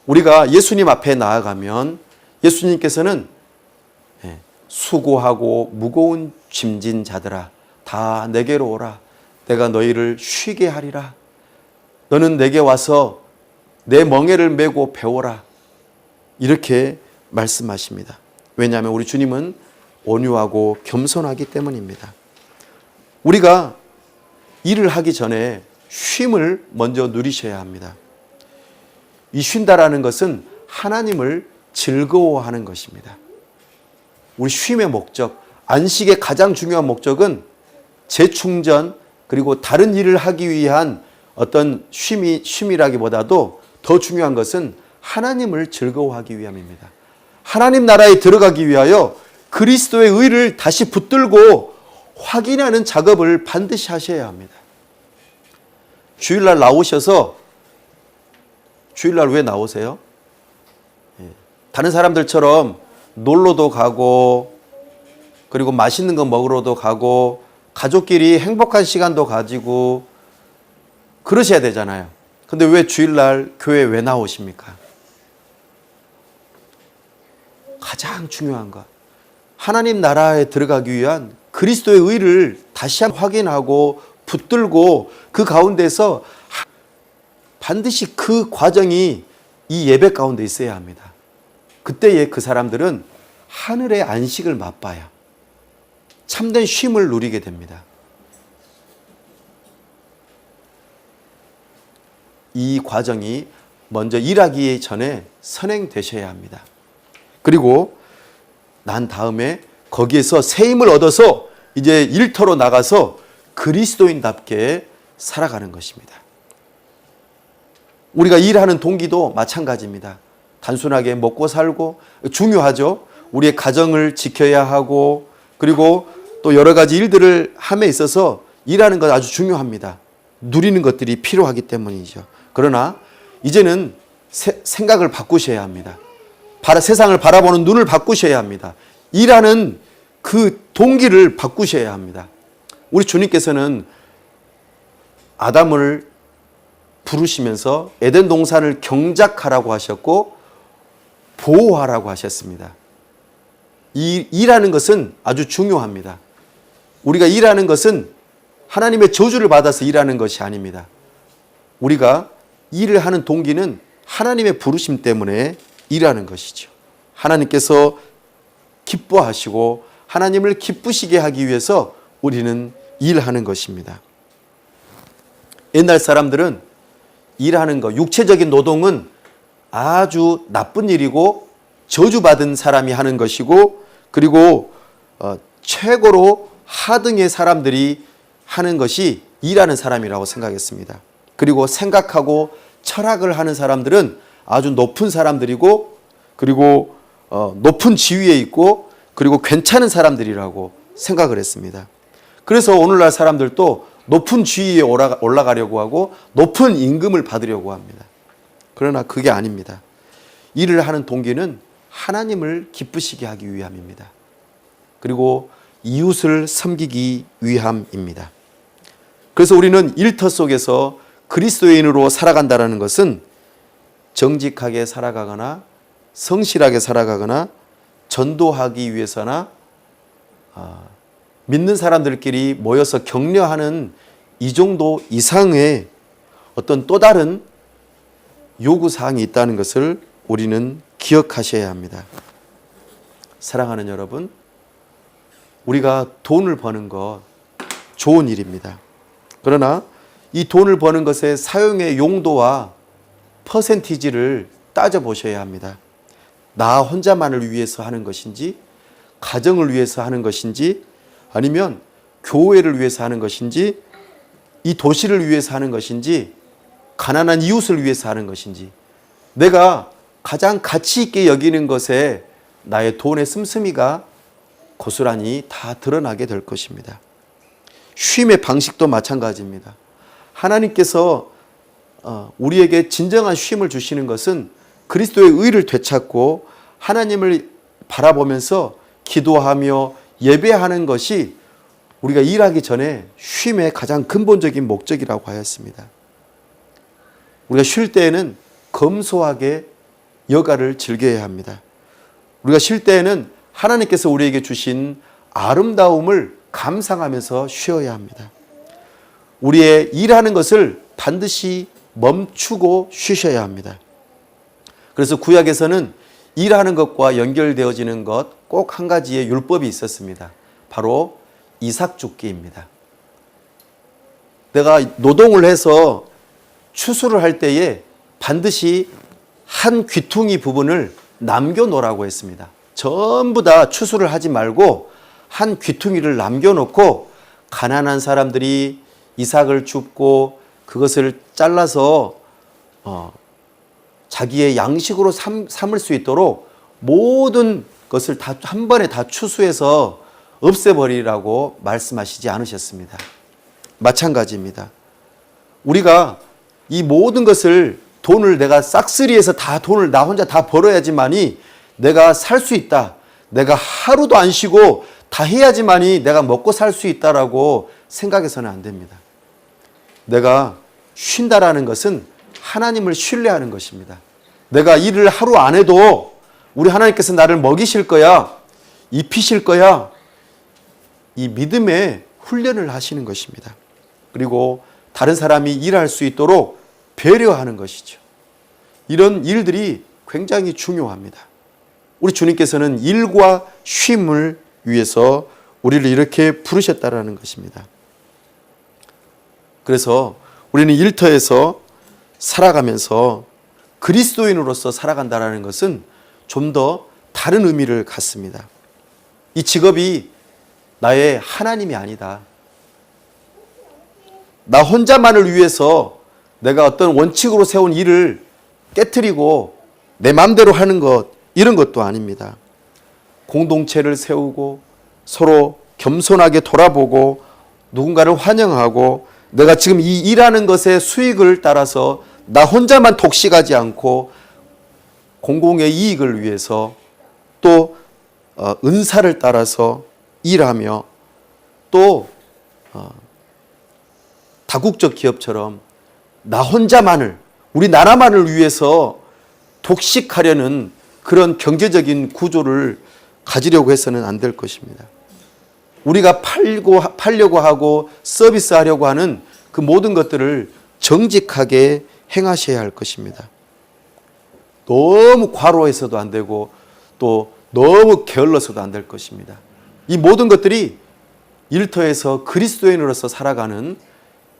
우리가 예수님 앞에 나아가면 예수님께서는 수고하고 무거운 짐진 자들아 다 내게로 오라. 내가 너희를 쉬게 하리라. 너는 내게 와서 내 멍에를 메고 배워라. 이렇게 말씀하십니다. 왜냐하면 우리 주님은 온유하고 겸손하기 때문입니다. 우리가 일을 하기 전에 쉼을 먼저 누리셔야 합니다. 이 쉰다라는 것은 하나님을 즐거워하는 것입니다. 우리 쉼의 목적, 안식의 가장 중요한 목적은 재충전 그리고 다른 일을 하기 위한 어떤 쉼이라기보다도 더 중요한 것은 하나님을 즐거워하기 위함입니다. 하나님 나라에 들어가기 위하여 그리스도의 의를 다시 붙들고 확인하는 작업을 반드시 하셔야 합니다. 주일날 나오셔서 주일날 왜 나오세요? 다른 사람들처럼 놀러도 가고 그리고 맛있는 거 먹으러도 가고 가족끼리 행복한 시간도 가지고 그러셔야 되잖아요. 근데 왜 주일날 교회에 왜 나오십니까? 가장 중요한 것. 하나님 나라에 들어가기 위한 그리스도의 의를 다시 한번 확인하고 붙들고 그 가운데서 반드시 그 과정이 이 예배 가운데 있어야 합니다. 그때에 그 사람들은 하늘의 안식을 맛봐야 참된 쉼을 누리게 됩니다. 이 과정이 먼저 일하기 전에 선행되셔야 합니다. 그리고 난 다음에 거기에서 새 힘을 얻어서 이제 일터로 나가서 그리스도인답게 살아가는 것입니다. 우리가 일하는 동기도 마찬가지입니다. 단순하게 먹고 살고 중요하죠. 우리의 가정을 지켜야 하고 그리고 또 여러 가지 일들을 함에 있어서 일하는 것 아주 중요합니다. 누리는 것들이 필요하기 때문이죠. 그러나 이제는 생각을 바꾸셔야 합니다. 세상을 바라보는 눈을 바꾸셔야 합니다. 일하는 그 동기를 바꾸셔야 합니다. 우리 주님께서는 아담을 부르시면서 에덴 동산을 경작하라고 하셨고 보호하라고 하셨습니다. 일하는 것은 아주 중요합니다. 우리가 일하는 것은 하나님의 저주를 받아서 일하는 것이 아닙니다. 우리가 일을 하는 동기는 하나님의 부르심 때문에 일하는 것이죠. 하나님께서 기뻐하시고 하나님을 기쁘시게 하기 위해서 우리는 일하는 것입니다. 옛날 사람들은 일하는 것, 육체적인 노동은 아주 나쁜 일이고 저주받은 사람이 하는 것이고 그리고 최고로 하등의 사람들이 하는 것이 일하는 사람이라고 생각했습니다. 그리고 생각하고 철학을 하는 사람들은 아주 높은 사람들이고 그리고 높은 지위에 있고 그리고 괜찮은 사람들이라고 생각을 했습니다. 그래서 오늘날 사람들도 높은 지위에 올라가려고 하고 높은 임금을 받으려고 합니다. 그러나 그게 아닙니다. 일을 하는 동기는 하나님을 기쁘시게 하기 위함입니다. 그리고 이웃을 섬기기 위함입니다. 그래서 우리는 일터 속에서 그리스도인으로 살아간다는 것은 정직하게 살아가거나 성실하게 살아가거나 전도하기 위해서나 믿는 사람들끼리 모여서 격려하는 이 정도 이상의 어떤 또 다른 요구사항이 있다는 것을 우리는 기억하셔야 합니다. 사랑하는 여러분, 우리가 돈을 버는 것 좋은 일입니다. 그러나 이 돈을 버는 것의 사용의 용도와 퍼센티지를 따져보셔야 합니다. 나 혼자만을 위해서 하는 것인지, 가정을 위해서 하는 것인지, 아니면 교회를 위해서 하는 것인지, 이 도시를 위해서 하는 것인지, 가난한 이웃을 위해서 하는 것인지, 내가 가장 가치 있게 여기는 것에 나의 돈의 씀씀이가 고스란히 다 드러나게 될 것입니다. 쉼의 방식도 마찬가지입니다. 하나님께서 우리에게 진정한 쉼을 주시는 것은 그리스도의 의를 되찾고 하나님을 바라보면서 기도하며 예배하는 것이 우리가 일하기 전에 쉼의 가장 근본적인 목적이라고 하였습니다. 우리가 쉴 때에는 검소하게 여가를 즐겨야 합니다. 우리가 쉴 때에는 하나님께서 우리에게 주신 아름다움을 감상하면서 쉬어야 합니다. 우리의 일하는 것을 반드시 멈추고 쉬셔야 합니다. 그래서 구약에서는 일하는 것과 연결되어지는 것 꼭 한 가지의 율법이 있었습니다. 바로 이삭줍기입니다. 내가 노동을 해서 추수를 할 때에 반드시 한 귀퉁이 부분을 남겨놓으라고 했습니다. 전부 다 추수를 하지 말고 한 귀퉁이를 남겨놓고 가난한 사람들이 이삭을 줍고 그것을 잘라서 자기의 양식으로 삼을 수 있도록 모든 것을 다 한 번에 다 추수해서 없애버리라고 말씀하시지 않으셨습니다. 마찬가지입니다. 우리가 이 모든 것을 돈을 내가 싹쓸이해서 다 돈을 나 혼자 다 벌어야지만이 내가 살 수 있다. 내가 하루도 안 쉬고 다 해야지만이 내가 먹고 살 수 있다라고 생각해서는 안 됩니다. 내가 쉰다라는 것은 하나님을 신뢰하는 것입니다. 내가 일을 하루 안 해도 우리 하나님께서 나를 먹이실 거야, 입히실 거야, 이 믿음의 훈련을 하시는 것입니다. 그리고 다른 사람이 일할 수 있도록 배려하는 것이죠. 이런 일들이 굉장히 중요합니다. 우리 주님께서는 일과 쉼을 위해서 우리를 이렇게 부르셨다라는 것입니다. 그래서 우리는 일터에서 살아가면서 그리스도인으로서 살아간다는 것은 좀 더 다른 의미를 갖습니다. 이 직업이 나의 하나님이 아니다. 나 혼자만을 위해서 내가 어떤 원칙으로 세운 일을 깨트리고 내 마음대로 하는 것, 이런 것도 아닙니다. 공동체를 세우고 서로 겸손하게 돌아보고 누군가를 환영하고 내가 지금 이 일하는 것의 수익을 따라서 나 혼자만 독식하지 않고 공공의 이익을 위해서 또 은사를 따라서 일하며 또 다국적 기업처럼 나 혼자만을, 우리 나라만을 위해서 독식하려는 그런 경제적인 구조를 가지려고 해서는 안 될 것입니다. 우리가 팔려고 하고 서비스하려고 하는 그 모든 것들을 정직하게 행하셔야 할 것입니다. 너무 과로해서도 안 되고 또 너무 게을러서도 안 될 것입니다. 이 모든 것들이 일터에서 그리스도인으로서 살아가는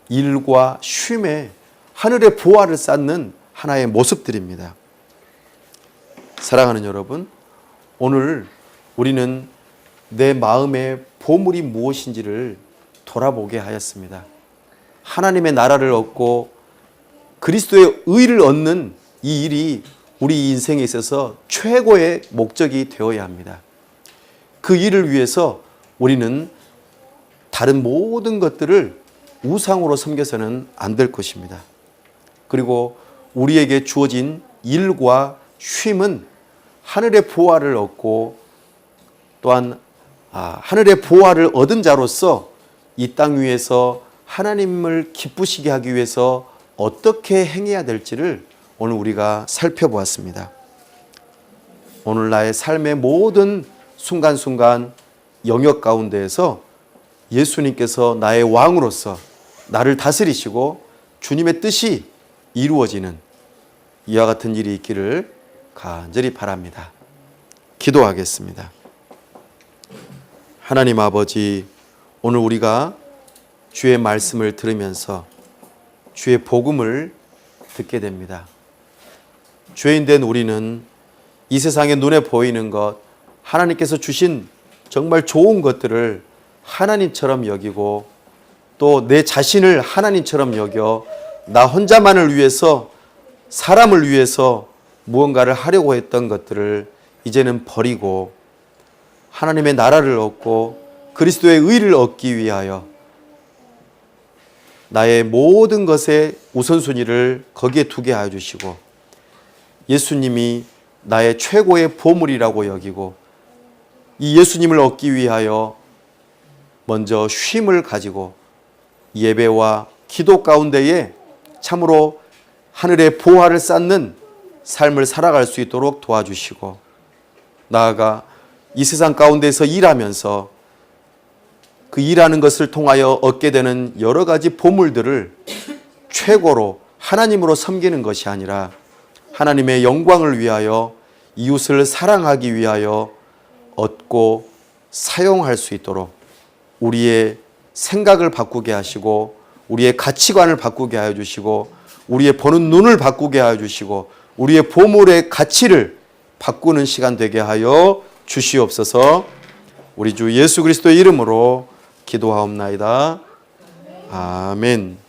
일과 쉼에 하늘의 보화를 쌓는 하나의 모습들입니다. 사랑하는 여러분, 오늘 우리는 내 마음의 보물이 무엇인지를 돌아보게 하였습니다. 하나님의 나라를 얻고 그리스도의 의를 얻는 이 일이 우리 인생에 있어서 최고의 목적이 되어야 합니다. 그 일을 위해서 우리는 다른 모든 것들을 우상으로 섬겨서는 안 될 것입니다. 그리고 우리에게 주어진 일과 쉼은 하늘의 보화를 얻고 또한 하늘의 보화를 얻은 자로서 이 땅 위에서 하나님을 기쁘시게 하기 위해서 어떻게 행해야 될지를 오늘 우리가 살펴보았습니다. 오늘 나의 삶의 모든 순간순간 영역 가운데에서 예수님께서 나의 왕으로서 나를 다스리시고 주님의 뜻이 이루어지는 이와 같은 일이 있기를 간절히 바랍니다. 기도하겠습니다. 하나님 아버지, 오늘 우리가 주의 말씀을 들으면서 주의 복음을 듣게 됩니다. 죄인된 우리는 이 세상에 눈에 보이는 것, 하나님께서 주신 정말 좋은 것들을 하나님처럼 여기고 또 내 자신을 하나님처럼 여겨 나 혼자만을 위해서, 사람을 위해서 무언가를 하려고 했던 것들을 이제는 버리고 하나님의 나라를 얻고 그리스도의 의를 얻기 위하여 나의 모든 것의 우선순위를 거기에 두게 하여 주시고 예수님이 나의 최고의 보물이라고 여기고 이 예수님을 얻기 위하여 먼저 쉼을 가지고 예배와 기도 가운데에 참으로 하늘의 보화를 쌓는 삶을 살아갈 수 있도록 도와주시고 나아가 이 세상 가운데서 일하면서 그 일하는 것을 통하여 얻게 되는 여러 가지 보물들을 최고로 하나님으로 섬기는 것이 아니라 하나님의 영광을 위하여 이웃을 사랑하기 위하여 얻고 사용할 수 있도록 우리의 생각을 바꾸게 하시고 우리의 가치관을 바꾸게 하여 주시고 우리의 보는 눈을 바꾸게 하여 주시고 우리의 보물의 가치를 바꾸는 시간 되게 하여 주시옵소서. 우리 주 예수 그리스도의 이름으로 기도하옵나이다. 아멘.